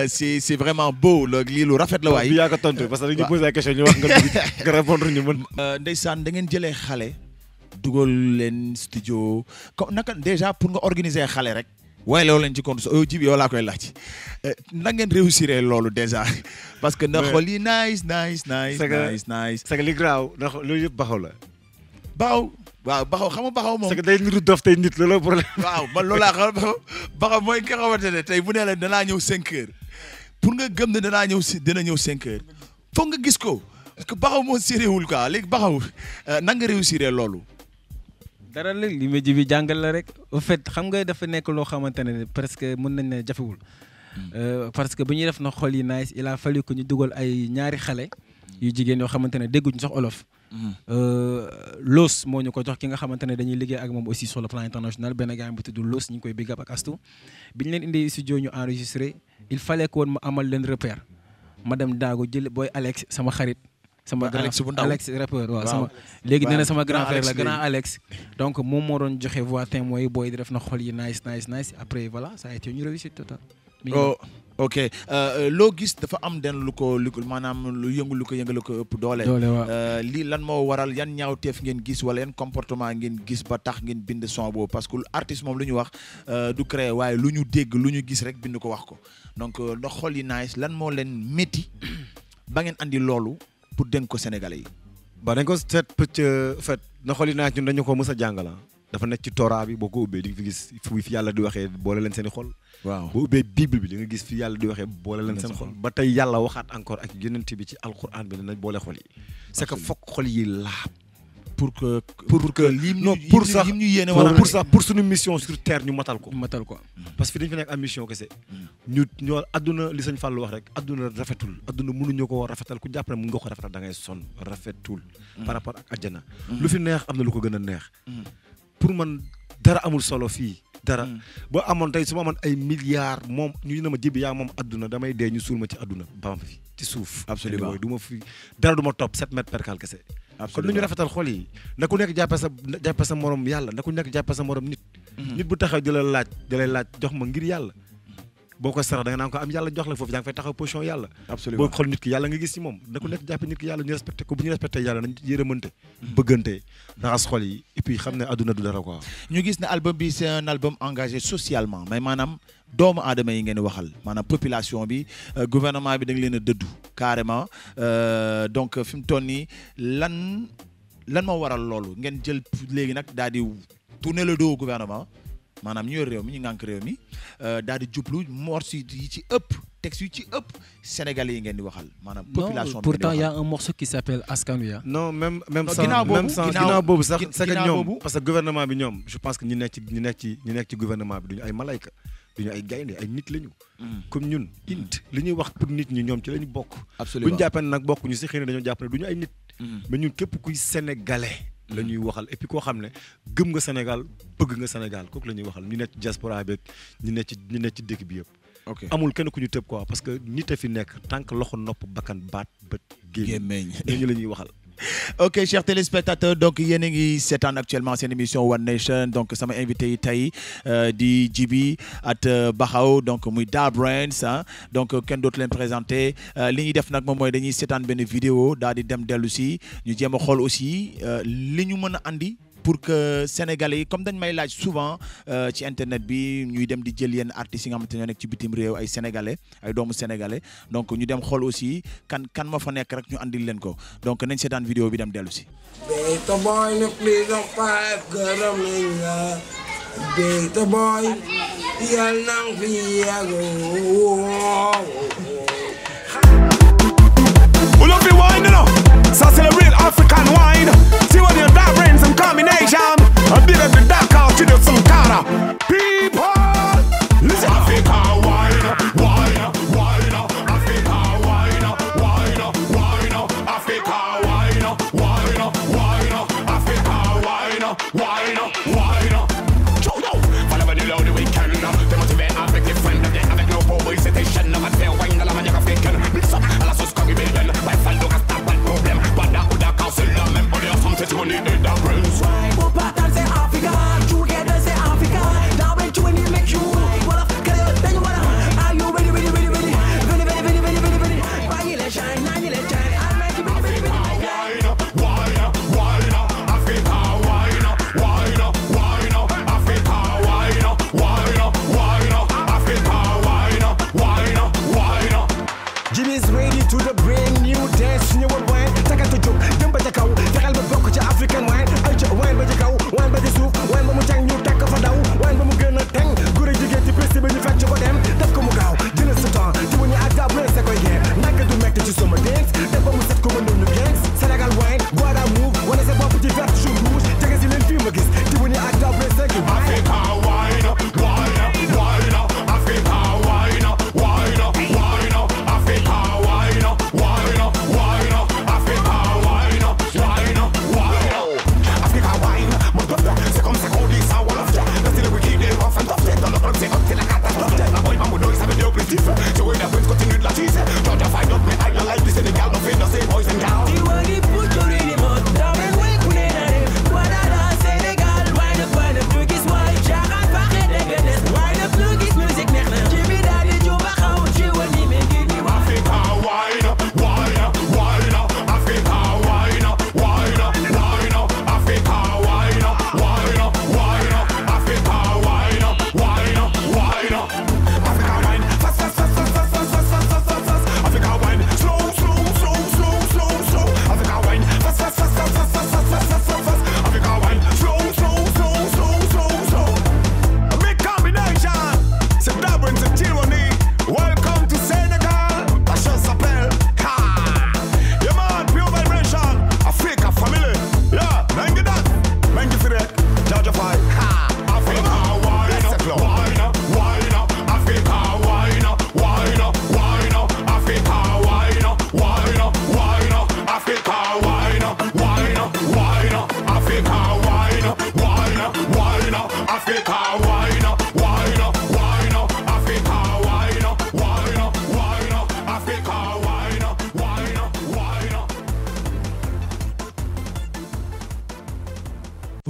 c'est vraiment beau lii lu rafet la waay. bi yaa ko tontu parce que dañuy poser ay questions ñu wax nga répondre ñu mën. ndeysaan da ngeen jëlee xale dugal leen studio naka déjà pour nga organiser xale rek. waaye loolu lañ ci compte yow Djiby yow laa koy laaj na ngeen réussir loolu déjà parce que na xool yi nice. c'est que li graaw ndax loolu yëpp baxaw la. baxaw xam nga baxaw moom. c'est que day niru dof tey nit loolu problème. waaw man loolu laa xam baxaw mooy nga xamante ne tey bu nee la danaa ñëw 5 heures pour nga gëm ne dina ñëw 5 heures foog nga gis ko parce que baxaw moo séréwul quoi léegi baxaw nan nga réussir loolu. dara la li ma ji bi jàngal la rek au fait xam nga dafa nekk loo xamante ne presque mën nañ ne jafewul. parce que bu ñuy def na xol yi nice il a fallu que ñu dugal ay ñaari xale yu jigéen yoo xamante ne dégguñu sax olof. Loos moo ñu ko jox ki nga xamante ne dañuy liggéey ak moom aussi sur le plan international benn gars bu tudd Loos ñu ngi koy big up ak Astou bi ñu leen indi studio ñu enregistré il fallait que woon ma amal leen repère ma dem daago jël booy Alex sama xarit. sama grand Alex rappeur waaw sama léegi nee na sama grand frère la grand Alex donc moom moo doon joxe voix témoin booy di def na xol yi nice après voilà ça a été une réussite totale. ok loo gis dafa am den lu ko maanaam lu yëngal ko ëpp doole. lii lan moo waral yan ñaawteef ngeen gis wala yan comportement ngeen gis ba tax ngeen bind son boobu parce que artiste moom lu ñu wax du créer waaye lu ñu dégg lu ñu gis rek bind ko wax ko donc ndax xol yi nice lan moo leen métti ba ngeen andi loolu pour dénk ko Sénégalais yi. ba dañ ko seet pëcc fait na xol yi nice ñun dañu ko mës a jàngala dafa nekk ci Torah bi boo ko ubbee di nga fi gis fi yàlla di waxee boole leen seen i xol. waaw boo ubbee Bible bi di nga gis fi yàlla di waxee boole leen seen xol. ba tey yàlla waxaat encore ak yonent bi ci alquran bi nañ boole xol yi. c'est que foog xol yi laab. pour que lim ñu yéene wala pour suñu mission sur terre ñu matal ko. parce que dañu fi nekk am mission kese. ñoo adduna li sëñ Fallou wax rek adduna rafetul adduna mënuñu ko rafetal ku jàpp ne mën nga ko rafetal da ngay sonn rafetul. par rapport ak àjjana. lu fi neex am na lu ko gën a neex. pour man dara amul solo fii dara boo amoon tey su ma amoon ay milliards moom ñu ne ma jibi yaa moom adduna damay dee ñu suul ma ci adduna ba ma fi ci suuf. absolument du ma fi dara du ma topp 7 mètres percale kese. kon nu ñu rafetal xol yi na ku nekk jàppe sa morom yàlla na ku nekk jàppe sa morom nit. nit bu taxaw di la laaj jox ma ngir yàlla. boo ko sarax da nga naan ko am yàlla jox la foofu yaa ngi fay taxaw position yàlla. absolument boo xool nit ki yàlla nga gis ci moom na ku nekk jàppe nit ki yàlla ñu respecté ko bu ñu respecté yàlla nañ yërëmante bëggante raxas xol yi et puis xam ne adduna du dara quoi. ñu gis ne album bi c'est un album engagé socialement mais maanaam doomu aadama yi ngeen di waxal maanaam population bi gouvernement bi da nga leen a dëddu carrément donc fi mu toll nii lan moo waral loolu ngeen jël léegi nag daal di tourner le dos au gouvernement maanaam ñu yor réew mi ñu ngànk réew mi daal di jublu morceau yi ci ëpp texte yu ci ëpp sénégalais yi ngeen di waxal maanaam population bi pourtant y a un morceau qui s'appelle Askan Wi. non même ginnaaw boobu sax c'est que ñoom parce que gouvernement bi ñoom je pense que ñi nekk ci gouvernement bi duñu ay malayka duñu ay gaynde ay nit lañu. comme ñun li ñuy wax pour nit ñi ñoom ci lañu bokk. absolument bu ñu jàppee nag bokk ñu si xëy na dañoo jàpp ne duñu ay nit. mais ñun képp kuy sénégalais. la ñuy waxal et puis koo xam ne gëm nga Sénégal bëgg nga Sénégal kooku la ñuy waxal ñu nekk ci diaspora beeg ñu nekk ci dëkk bi yëpp. ok amul kenn ku ñu tëb quoi parce que nit a fi nekk tant que loxo nopp bakkan baat bët gémmeñ ñu la ñuy waxal. ok chers téléspectateurs donc yéen a ngi seetaan actuellement seen émission One Nation donc sama invité yi tey di Djiby at Baxaw donc muy Da Brains donc kenn dootu leen présenté li ñuy def nag moom mooy dañuy seetaan benn vidéo daal di dem dellu si ñu jéem a xool aussi li ñu mën a andi pour que sénégalais yi comme dañ may laaj souvent ci internet bi ñuy dem di jël yenn artistes yi nga xamante ne ñoo nekk ci bitim réew ay sénégalais ay doomu sénégalais donc ñu dem xool aussi kan ma fa nekk rek ñu andil leen ko donc nañ seetaan vidéo bi dem dellu si. Beta boy no please don't fight gërëm nañ la Beta boy yal nang fi yàgg. Pull up the wine, you know. So c'est le real African wine. See what your dark brains and combination. A bit of the dark out to the some cara. People, listen. Africa wine, wine, wine. Africa wine, wine, wine. Africa wine, wine, wine. Africa wine, wine, wine. Follow the low the weekend. They motivate avec les friends. Avec nos boys, c'était chaîne. On va faire wine dans la manière africaine. Mix up à la sauce Corrie Belden. By Faldo, rasta pas de problème. Pas d'accord, car c'est la même. On est ensemble, c'est qu'on est des Da Brains. Pour partager c'est Africa, together c'est Africa. Da Brains to any make you. Voilà, then you wanna. Are you ready? Ready. Why you let shine, now you let shine. I make you ready. Wine, wine, wine. Africa wine, wine, wine.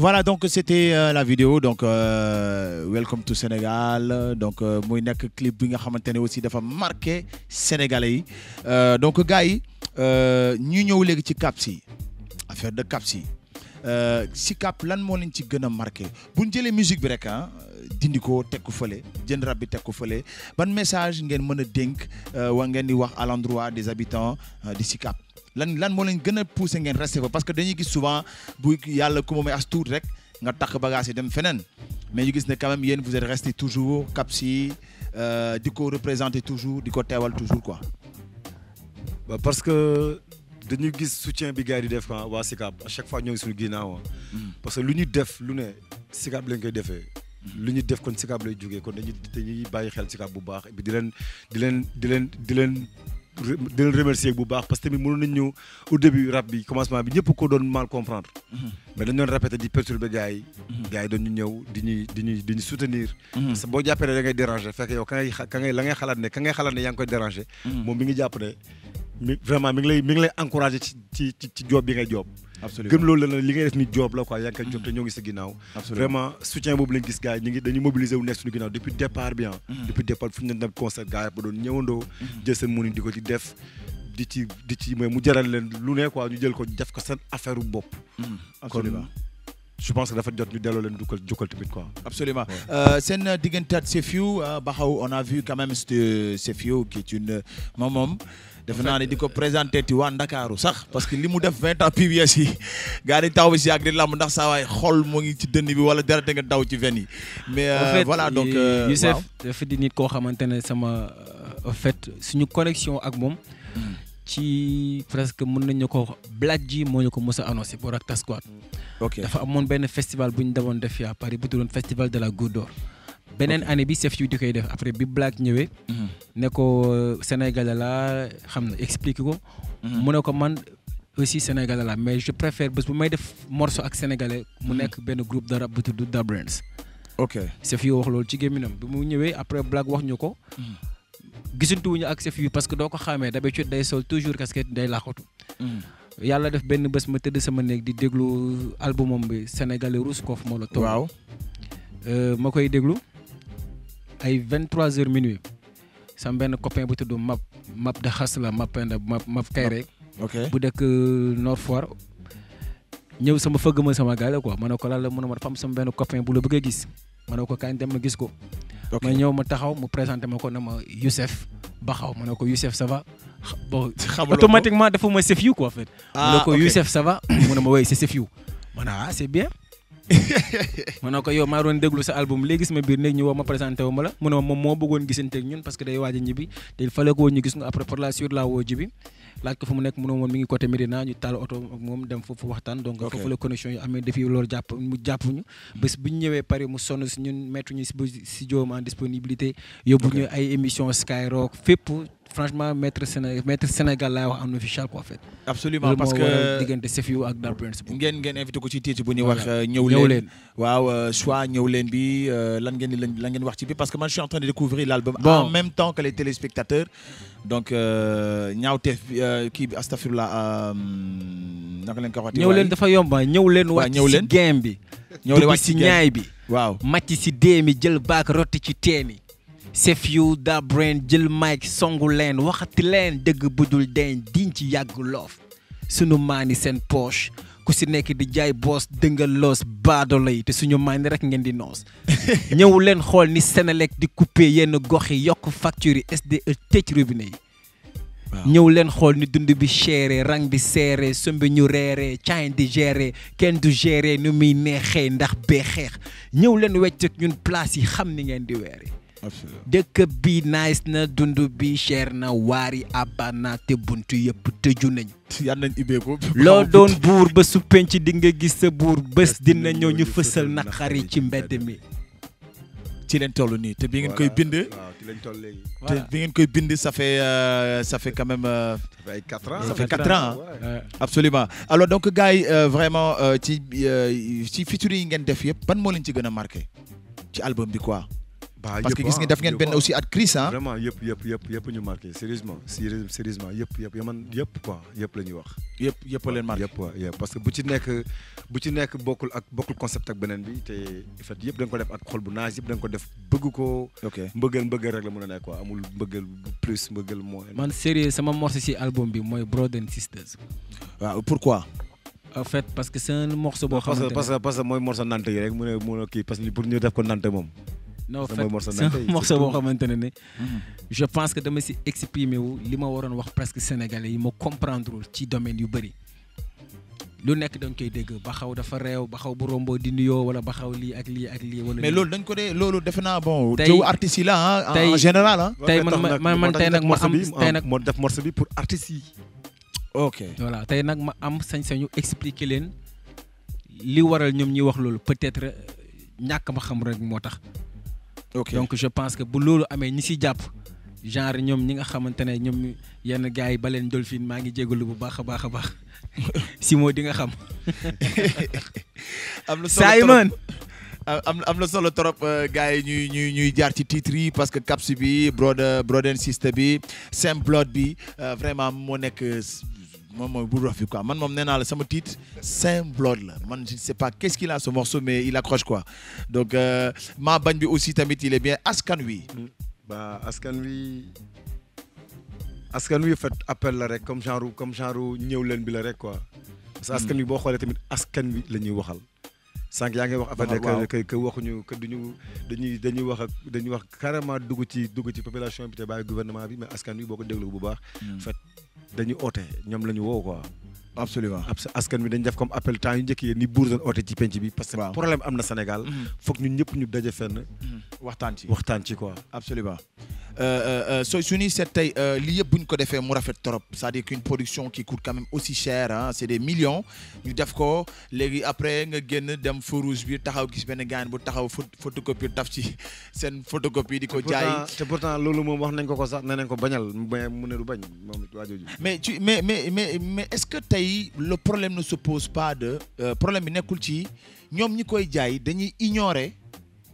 Voilà, donc c'était la vidéo. Donc, Welcome to Sénégal. Donc, muy nekk clip bi nga xamante ne aussi dafa marqué Sénégalais yi. Donc, gars yi ñu ñëw léegi ci Caps yi affaire de Caps yi si Cap lan moo leen ci gën a marqué bu ñu jëlee musique bi rek ah dindi ko teg ko fële jën rap bi teg ko fële ban message ngeen mën a dénk wa ngeen di wax à l'endroit des habitants di si Cap. lan moo leen gën a poussé ngeen resté fa parce que dañuy gis souvent bu yàlla ku ma may as tuut rek nga takk bagage yi dem feneen mais ñu gis ne quand même yéen vous êtes resté toujours Caps yi di ko représenter toujours di ko teewal toujours quoi. Parce que dañuy gis soutien bi gars yi di def waa Sicap à chaque fois ñoo ngi suñu ginnaaw parce que lu ñu def lu ne Sicap lañ koy defee. lu ñu def kon Sicap lay jógee kon dañuy bàyyi xel Sicap bu baax et puis di leen remercier bu baax parce que tamit mënoon nañ ñëw au début rap bi commencement bi ñëpp ko doon mal comprendre mais dañ doon répéter di perturber gars yi doon ñu ñëw di ñu soutenir parce que boo jàppee ne da ngay déranger fekk yow ka ngay xalaat ne yaa ngi koy déranger moom mi ngi jàpp ne vraiment mi ngi lay encourager ci job bi ngay job absolument gëm loolu la li ngay def ni job la quoi yaa ngi koy job te ñoo ngi sa ginnaaw vraiment soutien boobu lañ gis gars yi dañuy mobiliser wu nekk suñu ginnaaw depuis départ bi depuis départ fu ñu dem concert gars yi ba doon ñëwandoo jël seen mënuñ di ko ci def di ci mooy mu jaral leen lu ne quoi ñu jël ko def ko seen affaire u bopp absolument je pense que dafa jot ñu delloo leen jukkal tamit quoi. Absolument. Seen diggante ak Sefiu Baxaw on a vu quand même Sefiu qui est une moom defe naa ne di ko présenté ti waa Ndakaaru sax parce que li mu def 20 ans PBS yi gars yi taw bi si ak di lamb ndax saa waay xol moo ngi ci dënn bi wala dara te nga daw ci ven yi mais voilà donc Youssef dafa di nit koo xamante ne sama en fait suñu connexion ak moom ci presque mën nañu ko Black G moo ñu ko mos a annoncé pour Rakta Squad. ok dafa amoon benn festival bu ñu demoon def fii à Paris bu tuddoon festival de la Goutte d'Or. beneen année bi Sefiu di koy def après bi Black ñëwee. ne ko Sénégalais la xam na expliqué ko. mu ne ko man aussi Sénégalais la mais je préfère bés bu may def morceau ak Sénégalais mu nekk benn groupe de rap bu tudd Da Brains. ok Sefiu wax loolu ci gémminam bi mu ñëwee après Black wax ñu ko. gisantuwuñu ak Sefiu parce que doo ko xamee d'habitude day sol toujours casquette day laaxatu. yàlla def benn bés ma tëdd sama néeg di déglu albumam bi Sénégalais Rouskov moo la toog. waaw ma koy déglu ay 23h minuit sama benn copain bu tudd map de xas la map Kayre. ok bu dëkk Nord Foire ñëw sama fëgg ma sama gaale quoi ma ne ko lan la mun a ma dafa am sama benn copain bu la bëgg a gis ma ne ko kañ dem ma gis ko. ma ñëw ma taxaw mu présenté ma ko ne ma Youssef Baxaw ma ne ko Youssef ça va. bon automatiquement dafa ma Sefiu quoi en fait. ma ne ko Youssef ça va mu ne ma oui c'est Sefiu ma ne c'est bien. ma ne ko yow maa doon déglu sa album léegi sama biir néeg ñu woo ma présenté wu ma la mu ne ma moom moo bëggoon gisante ak ñun parce que day waaj a ñibbi te il fallait que ñu gis nga après par la suite laa woo Jibi laaj ko fu mu nekk mu ne moom mi ngi côté Médina ñu taal oto ak moom dem foofu waxtaan donc foofu la connexion yi amee defi loolu jàpp ñu bés bu ñu ñëwee Paris mu sonn si ñun mettre ñu si joom en disponibilité yóbbu ñu ay émission Skyrock fépp franchement maître Sénégal laay wax en officiel quoi en fait. absolument parce que diggante Sefiu ak Da Brains. ngeen invité ko ci titre bu ñuy wax ñëw leen waaw choix ñëw leen bi lan ngeen wax ci bi parce que man je suis en train de découvrir l'album en même temps que les téléspectateurs donc ñaawteef kii bi astafirullah naka leen ko waxati ñëw leen dafa yomb ñëw leen wàcc ci game bi ñëw leen wàcc ci ñaay bi waaw màcc ci dee mi jël baak rotti ci teeni Sefiu Da Brains jël mic songu leen waxati leen dëgg budul den diñ ci yàgg loof sunu maani seen poche ku si nekk di jaay boos dëngal loos baadoolo yi te suñu maani rek ngeen di noos ñëw leen xool ni Senelec di coupé yenn gox yi yokk facture yi SDE tëj robinet yi ñëw leen xool ni dund bi chéré rang bi serré sombi ñu reeree cain di géré kenn du géré nu muy neexee ndax bee xeex ñëw leen wecc ak ñun place yi xam ni ngeen di weere dëkk bi nice na dund bi cher na waari abana te buntu yëpp tëju nañu yàlla nañ ibbeeku loo doon buur ba su penc di nga gis sa buur bés dina ñëw ñu fësal naqari ci mbedd mi ci leen toll nii te bi ngeen koy bind te bi ngeen koy bind ça fait quand même ça fait 4 ans ça fait 4 ans absolument alors donc gars yi vraiment ci featuring yi ngeen def yëpp ban moo leen ci gën a marqué ci album bi quoi parce que gis nga def ngeen benn aussi at Chris ah. vraiment yëpp ñu marqué sérieusement yëpp man yëpp quoi yëpp la ñuy wax. yëpp leen marqué yëpp parce que bu ci nekk bokkul concept ak beneen bi te en fait yëpp da nga ko def ak xol bu naaj yëpp da nga ko def bëgg ko. mbëggeel rek la mën a nekk quoi amul mbëggeel plus mbëggeel moins. man sérieux sama morceau ci album bi mooy Brothers and Sisters. waaw pourquoi. en fait parce que c'est un morceau boo xamante ne parce que mooy morceau nante yi rek mu ne kii parce que pour ñu def ko nante moom. non en fait c'est un morceau boo xamante ne je pense que dama si exprimer wu li ma waroon wax presque sénégalais yi ma comprendre ci domaine yu bëri lu nekk dañ koy dégg ba xaw dafa réew ba xaw bu rombo di nuyoo wala ba xaw lii ak lii wala. mais loolu dañ ko dee loolu defe naa bon. jëw artistes yi la en général ah. tey man tey nag moo def morceau bi pour artistes yi. ok voilà tey nag ma am sañ-sañu expliquer leen li waral ñoom ñuy wax loolu peut-être ñàkk ma xam rek moo tax. ok donc je pense que bu loolu amee ñi si jàpp genre ñoom ñi nga xamante ne ñoom yenn gars yi ba leen Dolphine maa ngi jégalu bu baax a baax si moo di nga xam. am na solo am na solo trop gars yi ñuy jaar ci titre yi parce que Caps bi Brothers and Sisters bi Same Blood bi vraiment moo nekk. moom mooy bu rof bi quoi man moom nee naa la sama titre Same Blood la man je ne sais pas qu'est-ce qu'il a ce morceau mais il accroche quoi donc maa bañ bi aussi tamit il est bien askan wi. askan wi fait appel la rek comme genre ñëw leen bi la rek quoi. parce que askan wi boo xoolee tamit askan wi la ñuy waxal. sànq yaa ngi wax affaire que waxuñu que dañuy wax carrément dugg ci population bi te bàyyi gouvernement bi mais askan wi boo ko déglu bu baax. fait dañuy oote ñoom la ñu woo quoi. absolument askan wi dañ def comme appel temps yu njëkk yi ni buur doon oote ci penc bi. parce que problème am na Sénégal. foog ñun ñëpp ñu daje fenn. waxtaan ci quoi. absolument sooy suñuy seet tey lii yëpp bu ñu ko defee mu rafet trop c'est-à-dire qu'une production qui coûte quand même aussi cher ah c'est des millions ñu def ko léegi après nga génn dem feu rouge bi taxaw gis benn gaañ bu taxaw photocopie taf ci seen photocopie di ko jaay. te pourtant loolu moom wax nañ ko sax nee nañ ko bañal mu ne du bañ moom it waa jooju. mais est-ce que tey le problème ne se pose pas de problème bi nekkul ci ñoom ñi koy jaay dañuy ignorer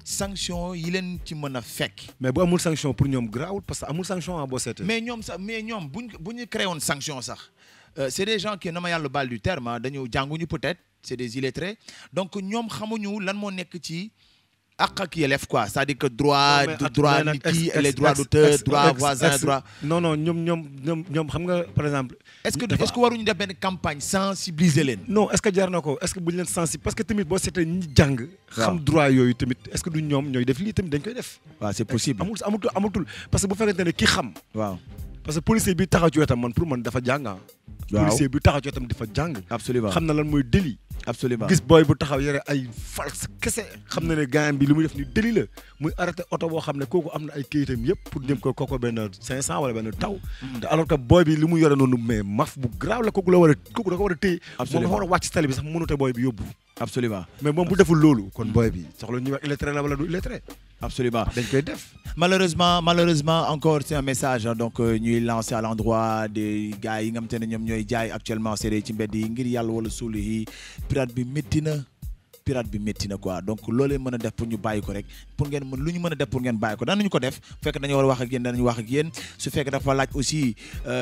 sanction yi leen ci mën a fekk. mais bu amul sanction pour ñoom grawul parce que amul sanction boo seetee. mais ñoom bu ñu créé woon sanction sax c'est des gens qui na ma yàlla baal du terme dañu jànguñu peut-être c'est des illettrés donc ñoom xamuñu lan moo nekk ci àq ak yelleef quoi c'est-à-dire que droit nit ki les droits d'auteur droit voisin droit. non ñoom xam nga par exemple. est-ce que waruñu def benn campagne sensibiliser leen. non est-ce que jar na ko est-ce que bu ñu leen sensibiliser parce que tamit boo seetee ñi jàng. xam droit yooyu tamit est-ce que du ñoom ñooy def lii tamit dañ koy def. waaw c'est possible amatul parce que bu fekkente ne ki xam. waaw parce que policier bi taxaw ci wetam man pour man dafa jàng policier bi taxaw ci wetam dafa jàng. absolument xam na lan mooy délit. absolument gis booy bu taxaw yore ay false kese xam na ne gaañ bi li muy def ni délit la muy arrêté oto boo xam ne kooku am na ay kayitam yëpp pour jëm ko kooku benn 500 wala benn taw. te alors que booy bi li mu yore noonu mais maf bu grave la kooku da ko war a téye. absolument moom dafa war a wàcc ci tali bi sax mënute booy bi yóbbu. absolument mais moom bu deful loolu. kon booy bi soxla ñuy wax illettré la wala du illettré. absolument dañ koy def. malheureusement encore c'est un message donc ñuy lancer à l'endroit des gars yi nga xamante ne ñoom ñooy jaay actuellement c'est ci mbedd yi ngir yàlla wala suulu yi pirate bi métti na quoi donc loolee mën a def pour ñu bàyyi ko rek pour ngeen mën lu ñu mën a def pour ngeen bàyyi ko danañu ko def fekk dañu war a wax ak yéen danañu wax ak yéen su fekk dafa laaj aussi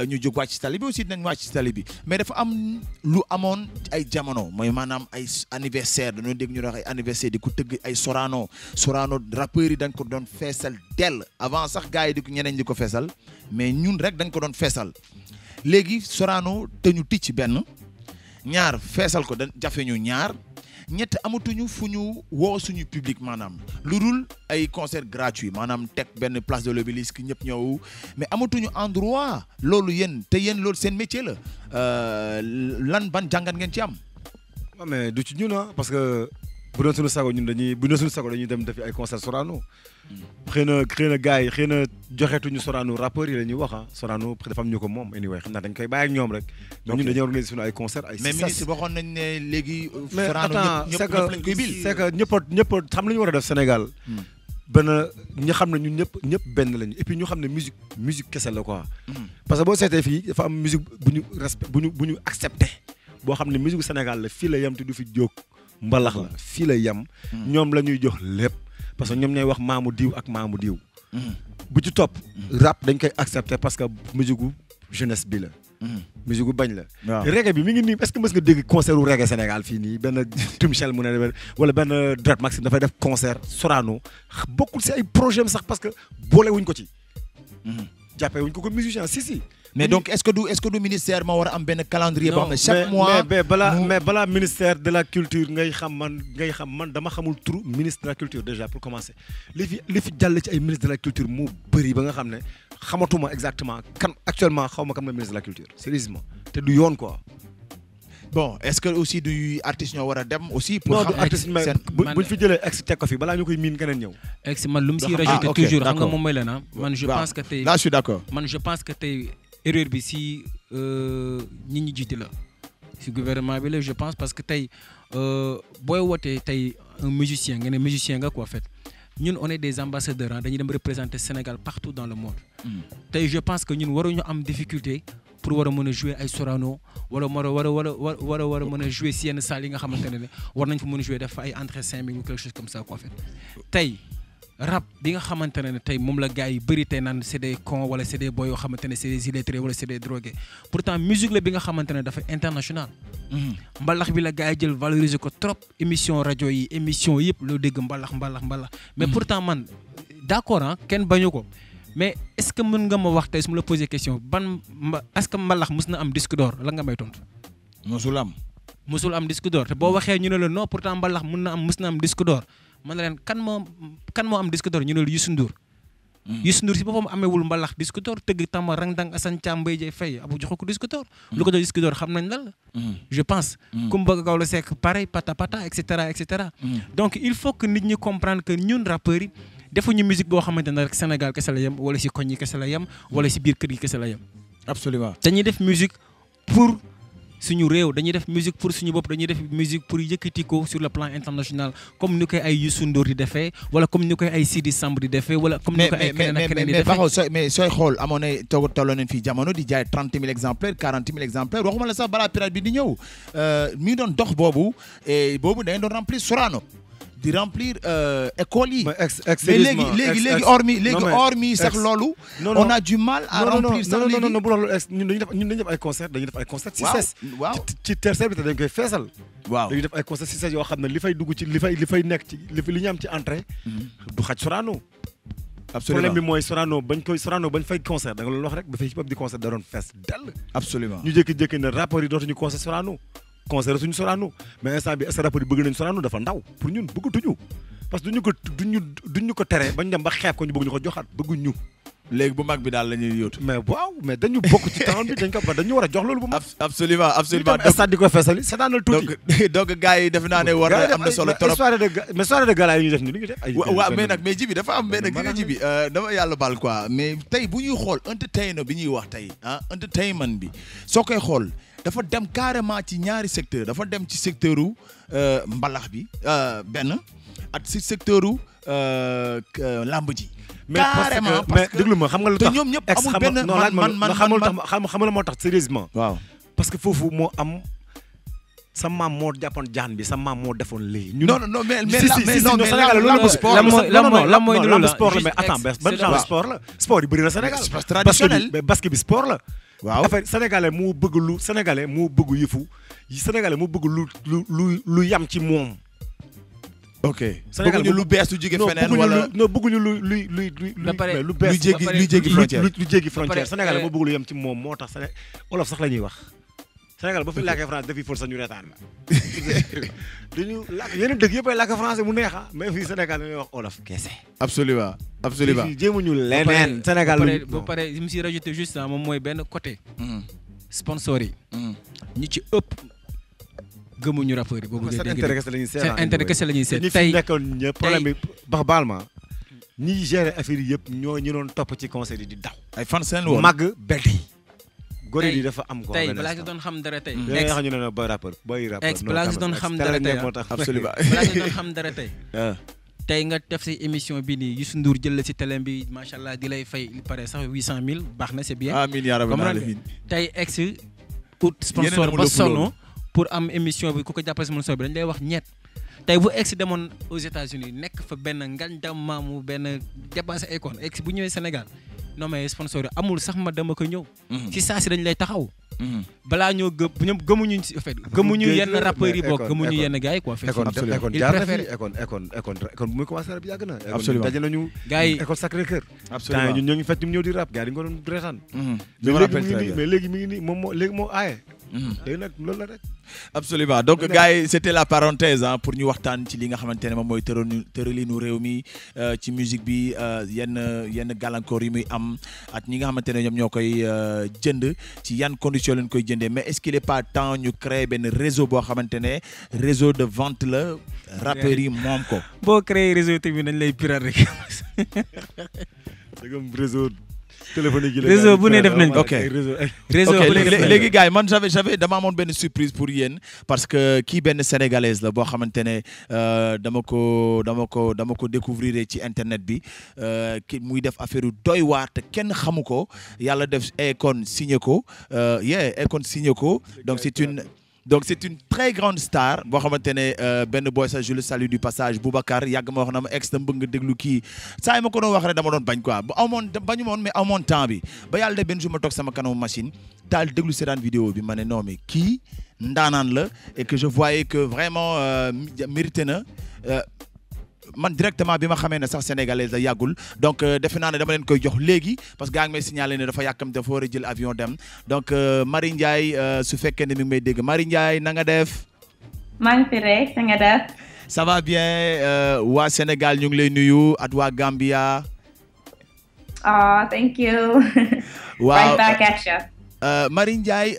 ñu jóg wàcc ci tali bi aussi dinañ wàcc ci tali bi mais dafa am lu amoon ay jamono mooy maanaam ay anniversaire dañoo dégg ñu wax ay anniversaire di ko tëgg ay Sorano rappeurs yi dañ ko doon feesal dell avant sax gars yi di ko ñeneen di ko feesal mais ñun rek dañ ko doon feesal léegi Sorano te ñu ticc benn ñaar feesal ko dañ jafe ñu ñaar ñett amatuñu fu ñu woo suñu public maanaam lu dul ay concert gratuit maanaam teg benn place de l'Obélisque ñëpp ñëw mais amatuñu endroit loolu yéen loolu seen métier la lan ban jàngat ngeen ci am. waaw mais du ci ñun parce que bu doon suñu sago dañuy dem defi ay concert Sorano xëy na gars yi xëy na joxeetuñu Sorano rappeurs yi la ñuy wax Sorano dafa am ñu ko moom anyway xam naa dañ koy bàyyi ak ñoom rek. mais ñun dañuy organiser suñu ay concert ay. mais ministre waxoon nañ ne léegi. Sorano ñëpp lañ koy bil c'est que ñëpp xam lu ñu war a def Sénégal. benn ñu xam ne ñun ñëpp benn lañu et puis ñu xam ne musique kese la quoi. parce que boo seetee fii dafa am musique bu ñu accepté boo xam ne musique Sénégal la fii la yem te du fi jóg mbalax la fii la yem. ñoom la ñuy jox lépp. parce que ñoom ñooy wax maamu diw ak maamu diw. bu ci topp. rap dañ koy accepter parce que musique gu jeunesse bi la. musique gu bañ la. waaw reggae bi mi ngi nii est-ce que mës nga dégg concert u reggae Sénégal fii nii benn Tumchel mu ne wala benn Dret Maxime dafay def concert Sorano bokkul si ay projet am sax parce que boole wuñ ko ci. jàppee wuñ ko musicien si. mais donc est-ce que du ministère moo war a am benn calendrier boo xam ne chaque mois mais balaa ministère de la culture ngay xam man dama xamul trop ministre de la culture déjà pour commencer li fi jàll ci ay ministre de la culture moo bëri ba nga xam ne xamatuma exactement kan actuellement xaw ma kan mooy ministre de la culture sérieusement te du yoon quoi. bon est-ce que aussi du artiste ñoo war a dem aussi. pour xam artiste mais buñ fi jëlee ex teg ko fi balaa ñu koy miin keneen ñëw. ex man lu mu siy rajouté toujours xam nga moom mooy la na man je pense que tey. là je suis d'accord. man je pense que tey erreur bi si ñi ñu jiite la si gouvernement bi la je pense parce que tey booy wootee tey un musicien nga ne musicien nga quoi en fait ñun on est des ambassadeurs dañuy dem représenter Sénégal partout dans le monde. tey je pense que ñun waruñu am difficulté pour war a mën a jouer ay Sorano wala war a mën a jouer si yenn salles yi nga xamante ne war nañ fa mën a jouer def fa ay entrée 5000 ou quelque chose comme ça quoi en fait tey. rap bi nga xamante ne tey moom la gars yi bëri tey naan c'est des cons wala c'est des boys yoo xamante ne c'est des illettrés wala c'est des drogués pourtant musique la bi nga xamante ne dafa international. mbalax bi la gars yi jël valoriser ko trop émission rajo yi émission yëpp loo dégg mbalax. mais pourtant man d'accord kenn bañu ko mais est-ce que mën nga ma wax tey su ma la poser question est-ce que mbalax mës na am disque d'or la nga may tontu. mosul am disque d'or te boo waxee ñu ne la non pourtant mbalax mës na am disque d'or. man na leen kan moo am disque d'or ñu ne la Youssou Ndour. Youssou Ndour si boppam amewul mbalax disque d'or tëgg tamba rang-dang Assane Thiam Mbaye Dieye Faye abu jox ko disque d'or. lu ko jox disque d'or xam nañ lan la. je pense. Coumba Gawlo Seck pareil pata et cetera. donc il faut que nit ñi comprendre que ñun rappeurs yi defuñu musique boo xamante ne rek Sénégal kese la yem wala si koñ yi kese la yem wala si biir kër gi kese la yem. absolument dañuy def musique pour. suñu réew dañuy def musique pour suñu bopp dañuy def musique pour yëkkati ko sur le plan international comme ni koy ay Youssou Ndour di defee wala comme ni koy ay Sidi Samb di defee wala comme ni ko ay keneen ak keneen di defee mais sooy xool amoon na tolloo nañ fii jamono di jaay 30 000 exemplaires 40 000 exemplaires waxuma la sax balaa période bi di ñëw mi ngi doon dox boobu dañ doon remplir Sorano di remplir école yi. mais léegi hormis sax loolu. on a du mal à remplir sax léegi. non bu loolu ñun dañuy def ay concert ci ses. waaw ci tercère bi te dañ koy feesal. waaw dañuy def ay concert ci ses yoo xam ne li fay dugg ci li fay nekk ci li ñu am ci entrée. du xaj Sorano. absolument problème bi mooy Sorano bañ fay concert da nga loolu wax rek ba fay hip hop di concert da doon fees dell. absolument ñu jékki-jékki ne rapport yi dootuñu concert Sorano. concert suñu Sorano mais instant bi est-ce que rapport yi bëgg nañu Sorano dafa ndaw pour ñun bëggatuñu parce que duñu ko tere bañ dem ba xeeb ko ñu bëgg ñu ko joxaat bëgguñu. léegi bu mag bi daal la ñuy yóotu. mais waaw mais dañu bokk ci temps bi dañu war a jox loolu bu mag. absolument donc stade di ko feesali seetaanal tuuti. donc gars yi defe naa ne war na am na solo trop. mais soirée de gala yi ñu def ni lu ñu def. waaw mais Djiby dafa am benn Djiby dama yàlla baal quoi mais tey bu ñuy xool entertainment bi ñuy wax tey entertainment bi soo koy xool. dafa dem carrément ci ñaari secteur dafa dem ci secteur u mbalax bi benn ak ci secteur u lamb ji. carrément parce que mais déglu ma xam nga lu tax te ñoom ñëpp amul benn man moo tax sérieusement. waaw parce que foofu moo am sa maam moo jàppoon jaan bi sa maam moo defoon lii. non mais lamb sport la mooy lamb sport la mais attends ban genre sport la sport yi bëri na Sénégal. c'est traditionnel mais basket bi sport la. waaw affaire sénégalais moo bëgg yëfu sénégalais moo bëgg lu yam ci moom. ok bëgguñu lu bees lu jóge feneen wala non bëgguñu lu bees lu jéggi frontière sénégalais moo bëgg lu yam ci moom moo tax olof sax la ñuy wax. Sénégal ba fi làkkee France dafiy fol sax ñu reetaan la dañu làkk yeneen dëkk yëpp ay làkk français mu neex mais fii Sénégal dañuy wax olof kese. absolument fii jéemuñu leneen. Sénégal ba pare li mu si rajouté juste moom mooy benn côté. sponsor yi. ñi ci ëpp gëmuñu rappeurs yi boobu. seen intérêt kese la ñuy seet seen intérêt kese la ñuy seet. ñi fi nekkoon ñëpp problème bi baal ma ñiy gérer affaire yi yëpp ñoo ñu doon topp ci concert yi di daw. ay fan seen woon màgg beddi. góor yi dafa am ko tey balaa nga doon xam dara tey. ex ñu ne boy rappeur. balaa nga doon xam dara tey absolument balaa nga doon xam dara tey. tey nga def si émission bi nii Youssou Ndour jël la si télé bi macha allah di lay fay il paraît sax 800000 baax na c'est bien. amiin yaa rabbal aalamiin tey ex ut sponsor ba sonn pour am émission bi ku ko jàppale sponsor bi dañ lay wax ñett tey bu ex demoon aux États-Unis nekk fa benn ngandam maamu benn dépassé Akon ex bu ñëwee Sénégal non mais sponsor yi amul sax ma dama ko ñëw. ci saa si dañ lay taxaw. balaa ñoo ñoom gëmuñu en fait gëmuñu yenn rappeurs yi bokk gëmuñu yenn gars yi quoi. Akon jaar na fi Akon bu muy commencé rap yàgg na. absolument daje nañu. gars yi École Sacré-Cœur. absolument ñun ñoo ngi fekk ñëw di rap gars yi dañu ko doon reetaan. mais léegi mi ngi nii moom moo aaye. léegi nag loolu la rek. absolument donc gars yi c'était la parenthèse pour ñu waxtaan ci li nga xamante ne moom mooy tëralinu réew mi ci musique bi yenn gàllankoor yi muy am ak ñi nga xamante ne ñoom ñoo koy jënd ci yan conditions lañ koy jëndee mais est-ce qu'il est pas temps ñu créer benn réseau boo xamante ne réseau de vente la rappeurs yi moom ko. boo créer réseau tamit dañ lay piral rek. dëgg réseau. réseau bu ne def nañ ko. ok léegi gars yi man j'avais dama amoon benn surprise pour yéen parce que kii benn sénégalaise la boo xamante ne dama ko découvrir ci internet bi ki muy def affaire yu doy waar te kenn xamu ko yàlla def Akon signé ko Akon signé ko donc c'est une très grande star boo xamante ne benn boy sax je le salue du passage Boubacar yàgg ma wax na ma ex dama bëgg nga déglu kii saa yi ma ko doon wax rek dama doon bañ quoi bañu moon mais amoon temps bi ba yàlla def benn jour ma toog sama kanamu machine taal déglu seetaan vidéo bi ma ne non mais kii ndaanaan la et que je voyais que vraiment mérité na man directement bi ma xamee ne sax sénégalaise la yàggul donc defe naa ne dama leen koy jox léegi parce que gaa ngi may signaler ne dafa yàkkam dafa war a jël avion dem donc Marie Ndiaye su fekkee ne mi ngi may dégg Marie Ndiaye na nga def. maa ngi fi rek na nga def. ça va bien waa Sénégal ñu ngi lay nuyu at waa Gambia. Thank you. waaw right back at you. Marie Ndiaye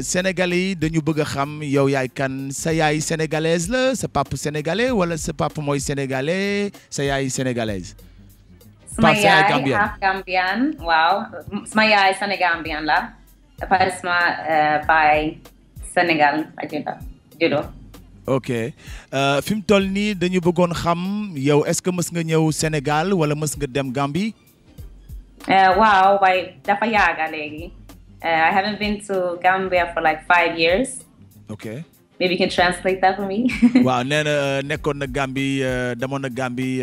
Sénégalais yi dañu bëgg a xam yow yaay kan sa yaay sénégalaise la sa papa sénégalais wala sa papa mooy sénégalais sa yaay sénégalaise. sama yaay half Gambian waaw sama yaay Sénégambian la après sama baay Sénégal la judo. ok fi mu toll nii dañu bëggoon xam yow est-ce que mës nga ñëw Sénégal wala mës nga dem Gambie. waaw waaye dafa yàgg léegi. I haven't been to Gambia for like 5 years. Okay. Maybe you can translate that for me. waaw nee na nekkoon na Gambie demoon na Gambie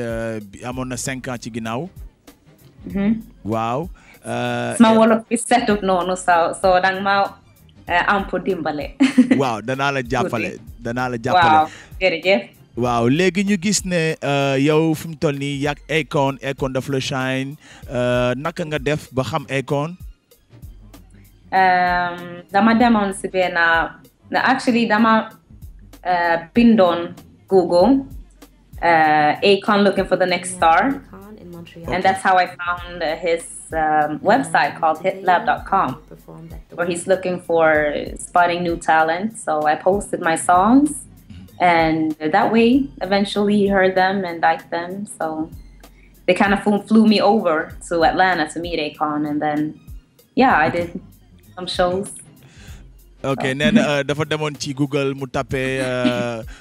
amoon na 5 ans ci ginnaaw. waaw. sama wolof bi setup noonu so danga ma am pour dimbale. waaw danaa la jàppale. waaw jërëjëf. waaw léegi ñu gis ne yow fi mu toll nii yàgg Akon daf la shine naka nga def ba xam Akon. dama demoon si benn actually dama bindoon Google Akon looking for the next star and that's how I found his website called hitlab.com where he's looking for spotting new talent. So I posted my songs and that way eventually he heard them and liked them, so they kind of flew me over to Atlanta to meet Akon and then I did some shows. ok nee na dafa demoon ci Google mu tapé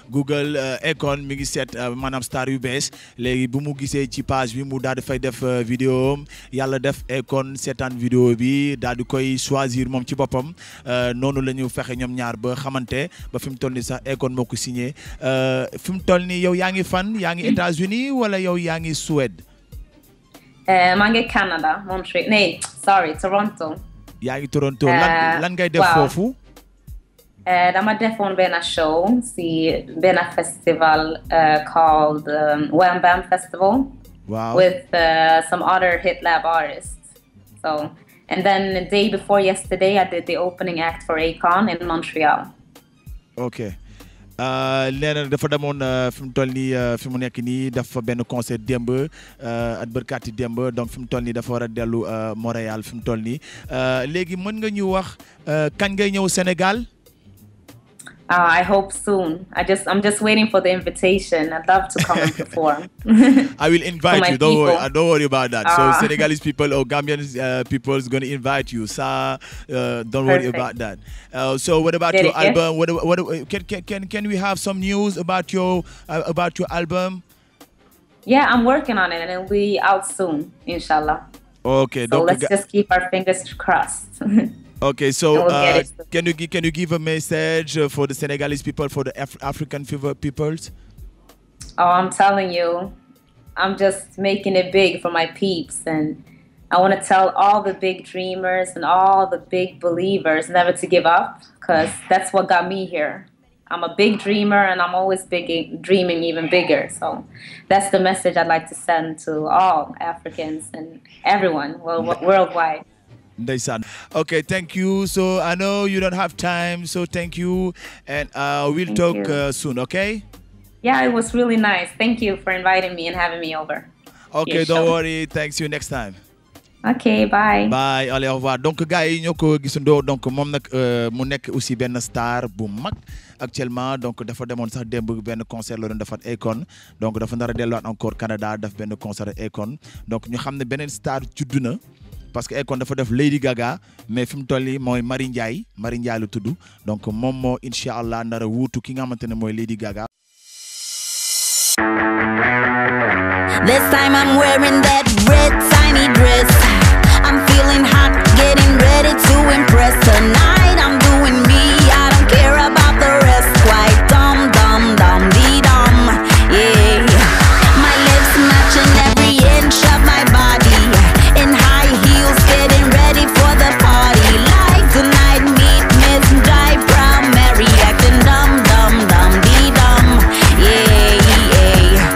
Google Akon mi ngi seet maanaam star yu bees léegi bu mu gisee ci page bi mu daal di fay def vidéo am yàlla def Akon seetaan vidéo bi daal di koy choisir moom ci boppam noonu la ñu fexe ñoom ñaar ba xamante ba fi mu toll nii sax Akon moo ko signé fi mu toll nii yow yaa ngi fan yaa ngi États-Unis wala yow yaa ngi Suède. maa ngi Canada Montreal Toronto. yaa ngi Toronto lan ngay def foofu. dama defoon benn show si benn festival called Wham Bam Festival. Wow. With some other HitLab artists. So, and then the day before yesterday, I did the opening act for Akon in Montreal. Okay. nee na dafa demoon fi mu toll nii fi mu nekk nii dafa benn concert démb at bërkaati démb donc fi mu toll nii dafa war a dellu Montréal fi mu toll nii léegi mën nga ñu wax kañ ngay ñëw Sénégal. I hope soon. I'm just waiting for the invitation. I'd love to come and perform. I will invite you. Don't worry about that. So Senegalese people or Gambian people is going to invite you. So don't worry about that. So what about your album? What can we have some news about your album? Yeah, I'm working on it and it'll be out soon, inshallah. Okay. So let's just keep our fingers crossed. Okay, so can you give a message for the Senegalese people, for the African peoples? Oh, I'm telling you, I'm just making it big for my peeps. And I want to tell all the big dreamers and all the big believers never to give up, because that's what got me here. I'm a big dreamer, and I'm always dreaming even bigger. So that's the message I'd like to send to all Africans and everyone worldwide. Okay, thank you. So I know you don't have time, so thank you. And we'll talk soon, okay? Yeah, it was really nice. Thank you for inviting me and having me over. Okay, don't worry. Thanks, you next time. Ok, bye. Bye, allez, au revoir. Donc gars yi ñoo ko gisandoo donc moom nag mu nekk aussi benn star bu mag actuellement donc dafa demoon sax démb benn concert la doon defaat Akon donc dafa nar a delluwaat encore Canada def benn concert Akon donc ñu xam ne beneen star juddu na parce que Akon dafa def Lady Gaga mais fi mu toll nii mooy Marie Ndiaye la tudd donc moom moo incha allah nar a wuutu ki nga xamante ne mooy Lady Gaga. This time I'm wearing that red tiny dress. I'm feeling hot, getting ready to impress. Tonight I'm doing me, I don't care about the rest. Quite dumb, dumb, dumb, dee dum, yeah. My lips matching every inch of my body. In high heels, getting ready for the party. Like tonight, meet Miss Jai Brown Mary, acting dumb, dumb, dumb, dee dum, yeah, yeah, yeah.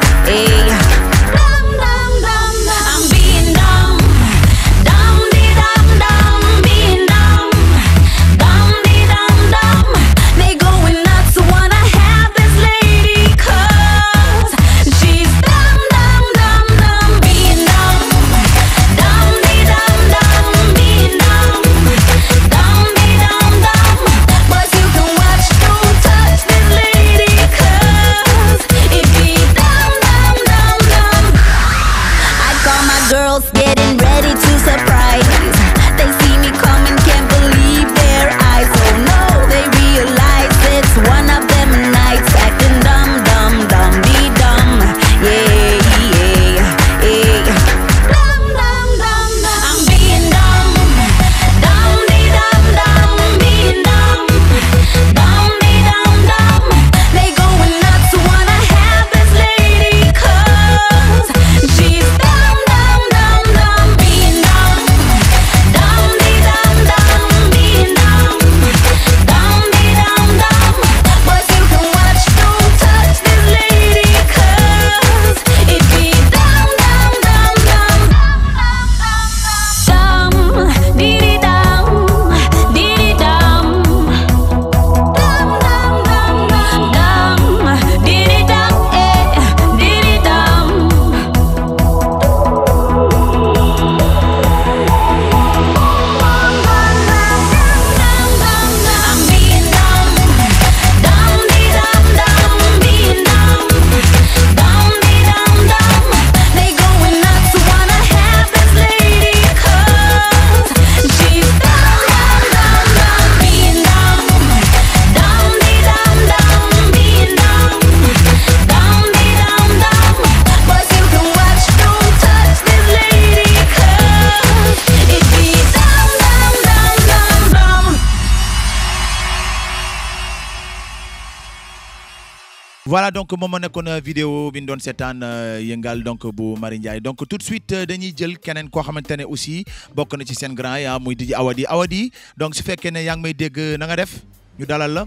Voilà donc moom moo nekkoon vidéo bi ñu doon seetaan yëngal donc bu Marie Ndiaye donc tout de suite dañuy jël keneen koo xamante ne aussi bokk na ci seen grand ya muy DJ Awadi donc su fekkee ne yaa ngi may dégg na nga def ñu dalal la.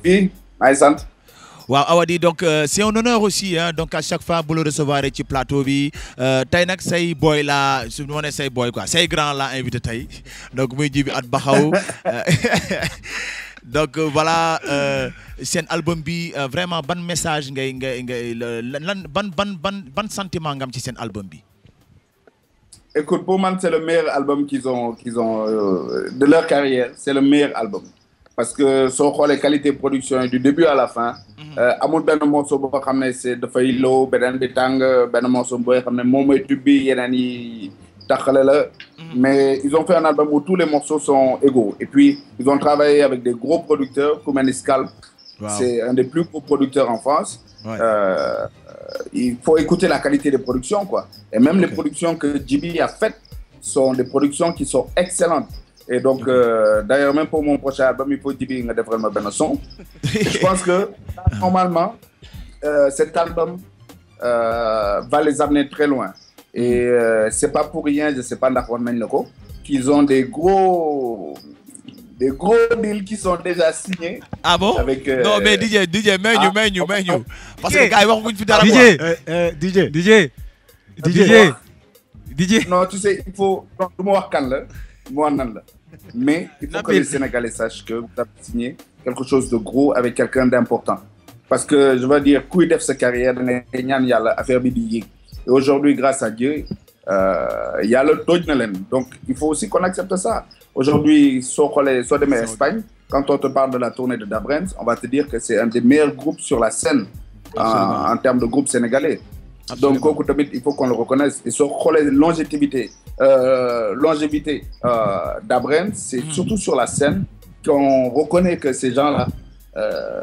Oui, maa sant. waaw Awadi donc c'est un honneur aussi hein, donc à chaque fois bu la recevoir ci plateau bi tey nag say boy la su ma nee say boy quoi say grand la invité tey donc muy Djiby at Baxaw donc voilà seen album bi vraiment ban message ngay lan ban sentiment nga am ci seen album bi. Écoute, pour moi c'est le meilleur album qu'ils ont de leur carrière, c'est le meilleur album. Parce que soo xoolee qualité production du début à la fin amul benn morceau boo xam ne c'est dafay low beneen bi tàng benn morceau boo xam ne moom mooy tube bi yeneen yi taxale la mais ils ont fait un album où tous les morceaux sont égaux et puis ils ont travaillé avec des gros producteurs comme Scalp. Wow. C'est un des plus gros producteurs en France. Ouais. Il faut écouter la qualité des productions quoi et même les productions que Djiby a faites sont des productions qui sont excellentes. Et donc, d'ailleurs, même pour mon prochain album, il faut Djiby nga defal ma benn son. Je pense que, normalement, cet album va les amener très loin. Et c'est pas pour rien, je sais pas qu'ils ont des gros deals qui sont déjà signés. Ah bon? Avec, non mais DJ menu. Parce que gars waxuñ fi dara DJ. Non, tu sais, il faut mais il faut que les Sénégalais sachent que vous avez signé quelque chose de gros avec quelqu'un d'important. Parce que je veux dire, kuy def sa carrière da ñaan yalla affaire bi di yéeg. Et aujourd'hui, grâce à Dieu, il y a le toj na len. Donc, il faut aussi qu'on accepte ça. Aujourd'hui, soit de Espagne, quand on te parle de la tournée de Dabrens, on va te dire que c'est un des meilleurs groupes sur la scène en termes de groupe sénégalais. Absolument. Donc, il faut qu'on le reconnaisse. Et sur la longévité d'Abrens, c'est surtout sur la scène qu'on reconnaît que ces gens-là,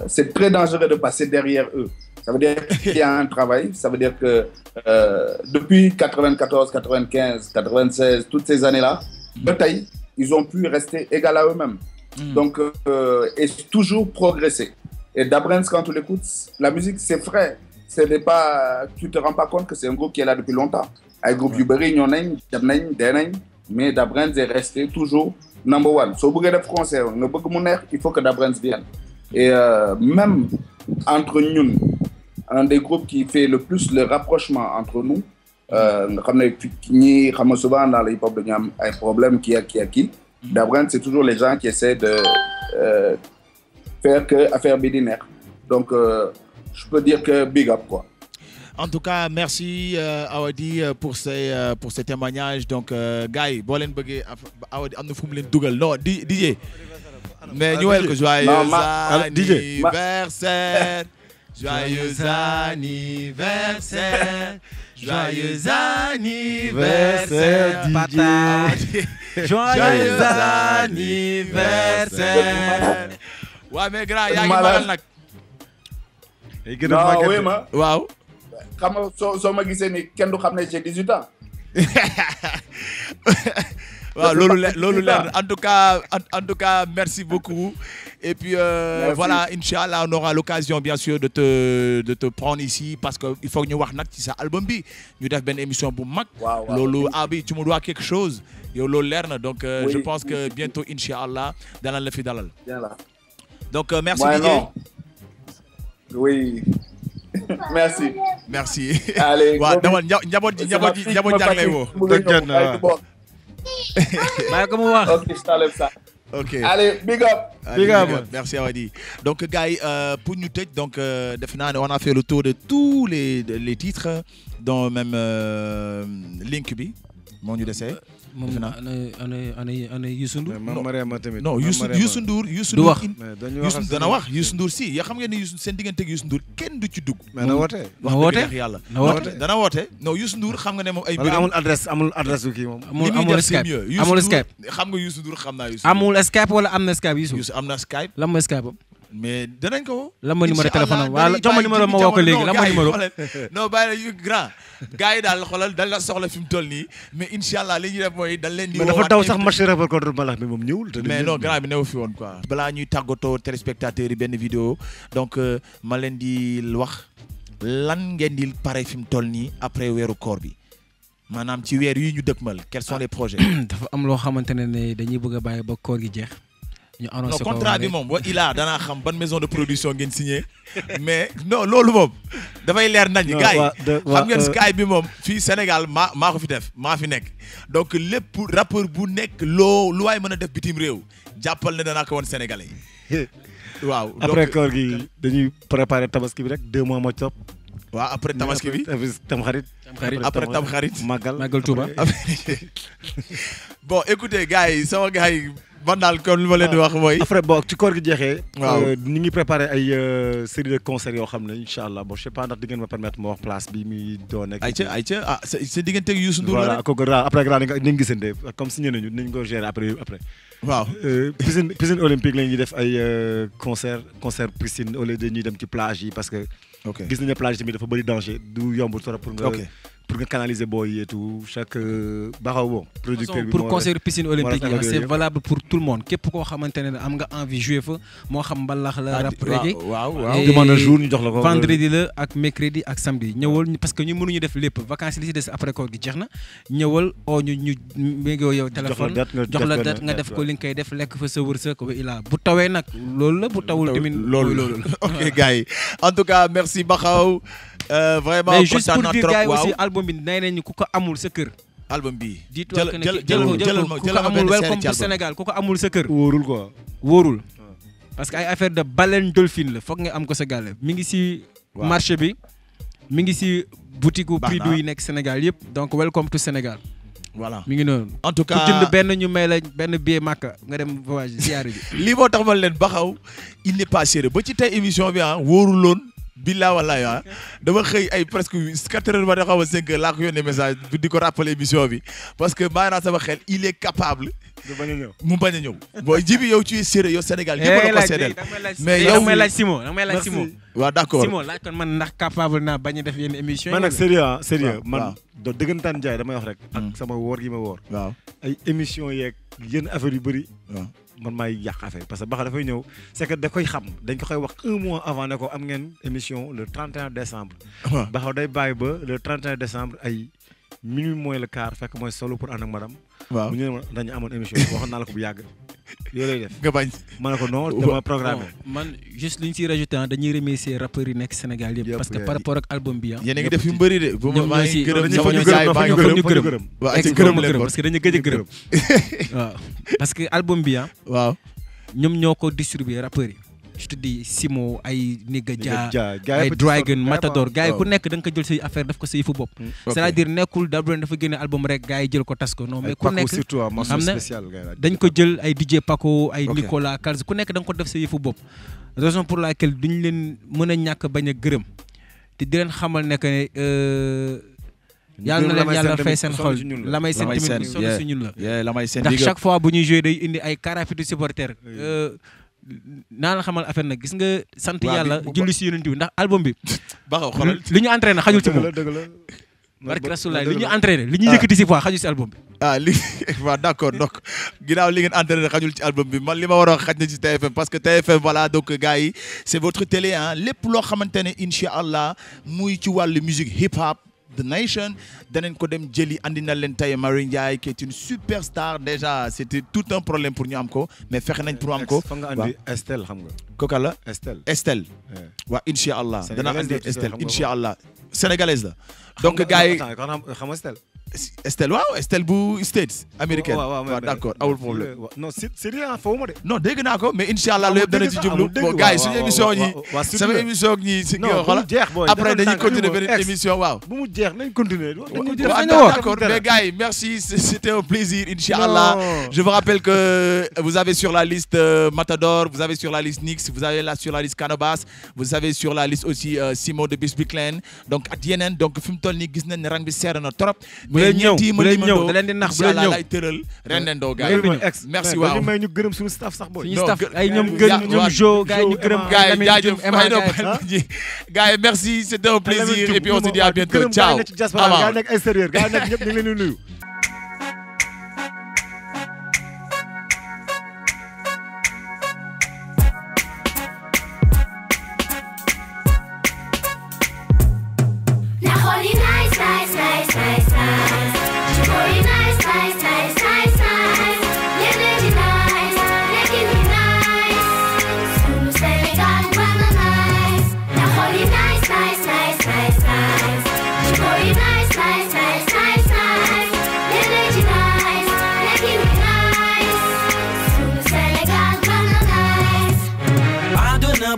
c'est très dangereux de passer derrière eux. Ça veut dire qu'il y a un travail. Ça veut dire que depuis 94, 95, 96, toutes ces années-là, ils ont pu rester égaux à eux-mêmes. Donc, et toujours progresser. Et Dabrens, quand tu l'écoutes, la musique, c'est frais. Tu ne te rends pas compte que c'est un groupe qui est là depuis longtemps. Un groupe Yuberi, mais Dabrens est resté toujours number one. Si vous voulez des Français, il faut que Dabrens vienne. Et même entre nous, un des groupes qui fait le plus le rapprochement entre nous, souvent dans les hip-hop, il y a un problème qui. Dabrens, c'est toujours les gens qui essaient de faire que affaire bidinaire. Donc, je peux dire que big up, quoi. En tout cas, merci Awadi pour ces témoignages. Donc, Guy, bolen bëggé Awadi amna fum len dougal. Non, DJ. Mais ñu wél ko joyeux anniversaire. Joyeux anniversaire. Joyeux anniversaire, DJ. Joyeux anniversaire. Ouais, mais grand, yaa ngi magal nak. Non, oui, ma. Waaw. Xam nga soo ma gisee ni kenn du xam ne j'ai 18 ans. Waaw, loolu leer. En tout cas, merci beaucoup. Et puis voilà, Inch'Allah, on aura l'occasion bien sûr de te prendre ici parce que il faut que ñu wax nak ci sa album bi ñu def ben émission bu mag. Loolu abi tu me dois quelque chose. Yow loolu leer na donc je pense que bientôt Inch'Allah danañ la fi dalal. Donc merci DJ. Oui. Merci. Allez. Waaw dawal njaboot jàng lay woo. Bàyyi ko mu wax. Ok, je t'enlève ça. Ok. Allez, big up. Merci Awadi. Donc gars pour ñu tëj donc def naa ne on a fait le tour de tous les titres dont même link bi moo ñu desee. ana Youssou Ndour. Non Youssou Ndour du wax. Dana wax Youssou Ndour si ya xam ngeen ne Youssou seen diggante ak Youssou Ndour kenn du ci dugg. Mais na woote. Yàlla dana woote. Non Youssou Ndour xam nga ne moom ay mbir amul adresse bu kii moom. amul Skype amul Skype. Xam nga Youssou Ndour xam naa Youssou. amul Skype wala am na Skype Youssou am na Skype. lan mooy Skype am. mais danañ ko. lan mooy numéro téléphone am wala jox ma numéro ma woo ko léegi lan mooy numéro. non bàyyi la yu grand gars yi daal xoolal dañ la soxla fi mu toll nii mais Inch'Allah li ñuy def mooy dañ leen di. dafa daw sax match rapport contre Mbalax bi moom ñëwul. mais non grand bi newu fi woon quoi. balaa ñuy tàggatoo téléspectateurs yi benn vidéo donc ma leen di wax lan ngeen di pare fi mu toll nii après weeru koor bi maanaam ci weer yi ñu dëkkmal quels sont les projets. dafa am loo xamante ne dañuy bëgg a bàyyi ba koor gi jeex. ñu annoncé ko contrat bi moom wa ilaa danaa xam ban maison de production ngeen signé mais non loolu moom dafay leer nañ gars yi xam ngeen Skype bi moom fii Sénégal maa ko fi def maa fi nekk donc lépp rappeur bu nekk lu waay mën a def bitim réew jàppal ne danaa ko woon Sénégalais yi waaw. après koor gi dañuy préparer tabaski bi rek 2 mois moo topp. waaw après tabaski bi tamxarit après tamxarit Magal Touba. Bon écoutez gars yi sama gars yi man daal comme li ma leen di wax mooy. après bon ci koor gi jeexee. waaw ñu ngi préparé ay série de concerts yoo xam ne incha allah bon je sais pas ndax di ngeen ma permettre ma wax place bi muy doon nekk. ayca ah sa diggante ak Youssou Ndour la voilà kooku après grand ni nga gisante comme signé nañu dinañ ko gérer après. waaw piscine olympique la ñuy def ay concert piscine au lieu de ñuy dem ci plage yi parce que. ok gis nañu ne plage tamit dafa bëri danger du yomb trop pour nga. pour nga canaliser boy et tout chaque baxaw bon producteur bi pour concert piscine olympique c'est valable pour tout le monde képp koo xamante ne am nga envie jouer fa moo xam mbalax la rap reggae waaw demande jour ñu jox la ko vendredi la ak mercredi ak samedi ñëwal parce que ñu mënuñu def lépp vacances li ci des après koor gi jeex na ñëwal oo ñu méngoo yow téléphone jox la date nga def ko li nga koy def lekk fa sa wërsëg ko ila bu tawee nag loolu la bu tawul tamit loolu ok gars yi en tout cas merci Bakhaw vraiment mais juste pour dire gars yi aussi album bi nee nañu ku ko amul sa kër album bi jëlal ku ko amul welcome to Sénégal ku ko amul sa kër wóorul quoi wóorul parce que ay affaire de baleine dolphine la foog nga am ko sa gàlle mi ngi si marché bi mi ngi si boutique u prix yi nekk Sénégal yëpp donc welcome to Sénégal voilà mi ngi noonu en tout cas ku jënd benn ñu may la benn billet Makka nga dem voyage ziyaare ji lii moo tax ma leen Bakhaw il n'est pas sérieux ba ci tey émission bi wóorul loon billaa wallaay dama xëy ay presque 4 heures ba da xaw a 5 heures laa ko yónnee message di ko rappeler émission bi parce que maa naa sama xel il est capable mu bañ a ñëw booy jibi yow ci sérieux yow Sénégal ñëpp la ko seedeel mais yow damay laaj Simon waaw d'accord Simon laaj kon man ndax capable naa bañ a def yenn émission man nag sérieux man do dëggantaan jaay damay wax rek ak sama woor gi ma woor waaw ay émission yeeg yenn affaire yu bëri man maay yàq affaire parce que Bakhaw dafay ñëw c'est que da koy xam dañ ko koy wax 1 mois avant ne ko am ngeen émission le 31 décembre Bakhaw day bàyyi ba le 31 décembre ay minuit moins le quart fekk mooy solo pour ànd ak madame waaw bu ñu ne dañu amoon émission waxoon naa la ko bu yàgg yooyu lay def nga bañ ma ne ko non dama programmé man juste li ñu siy rajouté dañuy remercier rappeurs yi nekk Sénégal yëpp parce que par rapport ak album bi yéen a ngi def yu bëri de ñoom ñoo si gërëm parce que dañu gëj a gërëm waaw parce que album bi waaw ñoom ñoo ko distribuer rappeurs yi je te dis Simo ay Nigga Dia ay Dragon Matador gars yi ku nekk da nga ko jël say affaire daf ko sa yëfu bopp c'est-à-dire nekkul Dabrène dafa génne album rek gars yi jël ko tas ko non mais ku nekk xam na dañ ko jël ay DJ Paco ay Nicolas Calz ku nekk da nga ko def sa yëfu bopp raison pour laquelle duñ leen mën a ñàkk bañ a gërëm te di leen xamal ne que yàlla na leen yàlla fay seen xol la may seen tamit solo si ñun la ndax chaque fois bu ñuy joué day indi ay carapiti supporter naa la xamal affaire nag gis nga sant yàlla julli si yonent bi ndax album bi Bakhaw xoolal li ñu entraîné xajul ci moom barke Rasulullah li ñu entraîné li ñu yëkkati si poids xajul si album bi li waaw d'accord donc ginnaaw li ngeen entraîné xajul ci album bi man li ma war a xaj na ci TFM parce que TFM voilà donc gars yi c'est votre télé lépp loo xamante ne incha allah muy ci wàllu musique hip hop The Nation danañ ko dem jëli andi na leen tey Marie Ndiaye qui est une superstar déjà c'était tout un problème pour ñu am ko mais fexe nañ pour am ko. fa nga andi Estelle xam nga. kooka la Estelle. waaw incha allah dana andi Estelle incha allah sénégalaise la. donc gars yi xam nga Estelle. Estelle waaw Estelle bu States américaine. waaw d'accord awul problème. non c'est rien foo ma de. non dégg naa ko mais incha allah loolu yëpp dana ci jublu bon gars yi suñu émission ñi sama émission ñi si kii xoolal après dañuy continuer beneen émission waaw. bu mu jeex nañ continuer. d'accord mais gars yi merci c'était un plaisir incha allah. je vous rappelle que vous avez sur la liste Matador vous avez sur la liste Nix vous avez là sur la liste Canobas vous avez sur la liste aussi Simon de Bisbee Clan donc ak yeneen donc fi mu toll nii gis nañ ne rang bi seer na trop. bu leen ñëw da leen di nax bu leen ñëw lay tëral rendendoo gars yi merci waaw may ñu gërëm suñu staff sax boy suñu staff ay ñoom gën ñoom jo gars yi ñu gërëm gars yi jaajëf gars yi merci c'était un plaisir et puis on se dit à bientôt ciao gars yi nekk extérieur gars yi nekk ñëpp ñu ngi leen di nuyu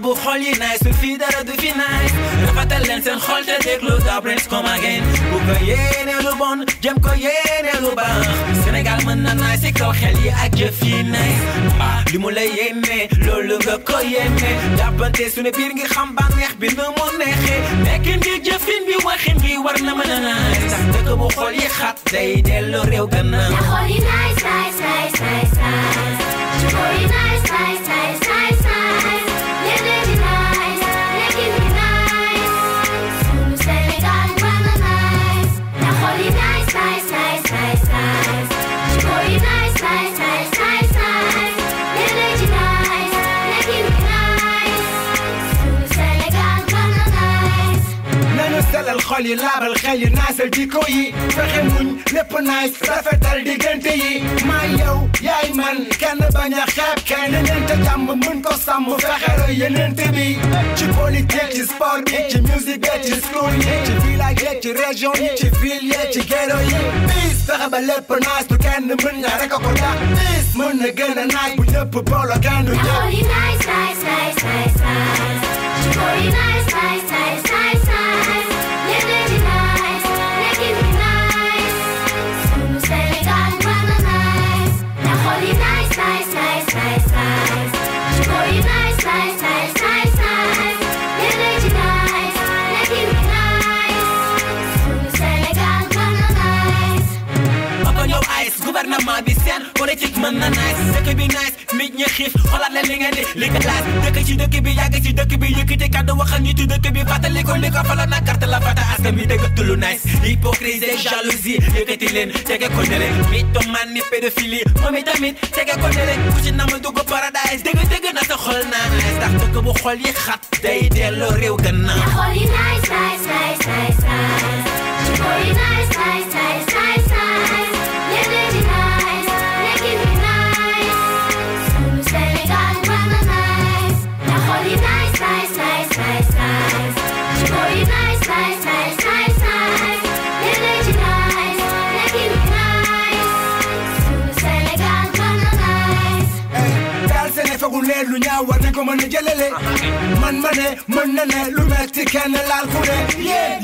bu xol yi nice su fi dara du fi nice rafatal leen seen xol te déglu Dabrène come again bu ko yéene lu bon jëm ko yéene lu baax Sénégal mën na nice si kaw xel yi ak jëf yi nice li mu la yéene loolu nga ko yéene jàppante suñu biir ngi xam bànneex bi nu mu neexee nekkin ngi jëfin bi waxin ngi war na mën a nice ndax dëkk bu xol yi xat day dellu réew gannaaw xol yi nice nice nice nice nice xol yi nice nice nice nice nice xol yi laabal xel yi naasal jikko yi fexe muñ lépp nice rafetal diggante yi maa yow yaay man kenn bañ a xeeb kenn ñeente jàmm mën ko sàmm fexero yenente bi ci politique ci sport bi ci musique bi ci school yi ci village yi ci région yi ci ville yi ci ghetto yi bis fexe ba lépp nice bu kenn mën ñaa rek a ko dàq bis mën na gën a nice bu ñëpp boolo kenn du ñëpp nice, nice, nice, nice, nice. Chikori nice, nice, nice, nice, nice. Yeah, baby nice, making me nice. Sunu Senegal, mana nice. Nacholi nice, nice, nice, nice, nice. Chikori nice, nice, nice, nice, nice. Yeah, baby nice, making me nice. Sunu Senegal, mana nice. Open your eyes, gouvernement bi seen politique mën na nice dëkk bi nice nit ñi xiif xoolaat leen li ngeen di legalize dëkk ci dëkk bi yàgg ci dëkk bi yëkkati kàddu wax ak nitu dëkk bi fàttali ko li ko fala na carte la fata askan bi dëgg lu nice hypocrisie jalousie yëkkati leen tege ko ne leen mythomanie pédophilie moom itamit tege ko ne leen ku ci nama dugg paradise dëgg na sa xol naa nice ndax dëkk bu xol yi xat day delloo réew gannaaw xol yi nice, nice, nice, nice, nice. Chikori nice, nice, nice, nice, nice. Yeah, baby nice, making me nice. Sunu Senegal, mana nice. Nacholi nice, nice, nice, nice, nice. Chikori nice, nice, nice, nice, nice. Yeah, baby nice, making me nice. Sunu Senegal, mana nice. daal sene fagul ne lu ñaaw war nañ ko mën a jëlale man ma ne mën na ne lu metti kenn laal ku ne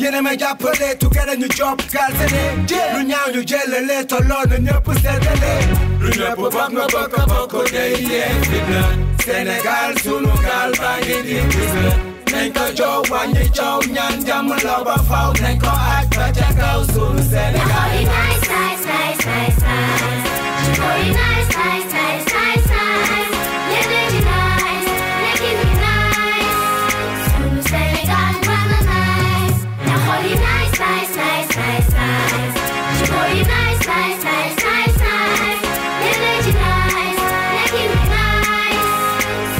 yéen may jàppale together ñu job gaal sene lu ñaaw ñu jëlale tolloo na ñëpp seetale lu ñëpp bokk nga bokk day yee fitna Sénégal sunu gaal baa ngi di gis nga nañ ko jow wàññi coow ñaan jàmm la ba faw nañ ko ak ba ca kaw sunu Sénégal Nacholi nice, nice, nice, nice, nice. Chikori nice, nice, nice, nice, nice. Yeah, baby nice, making me nice. Sunu Senegal, mana nice. Nacholi nice, nice, nice, nice, nice. Chikori nice, nice, nice, nice, nice. Yeah, baby nice, making me nice.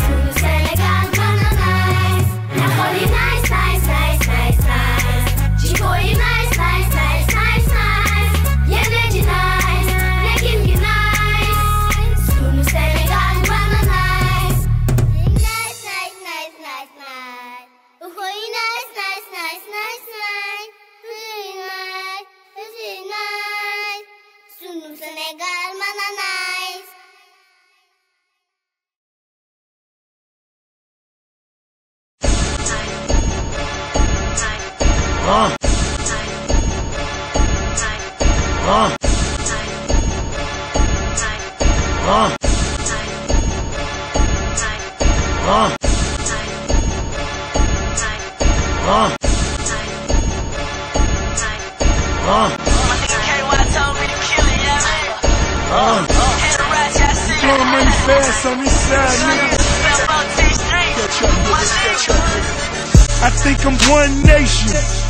Sunu Senegal, mana nice. Nacholi nice, nice, nice, nice, nice. Chikori nice, nice, nice, nice, nice. Yeah, baby nice, making me nice. Sunu Senegal, mana nice. Nice, nice, nice, nice, nice. Uhoy nice, nice, nice, nice, nice. Uhoy nice, uhoy nice. Sunu Senegal, mana nice. I think I'm one nation.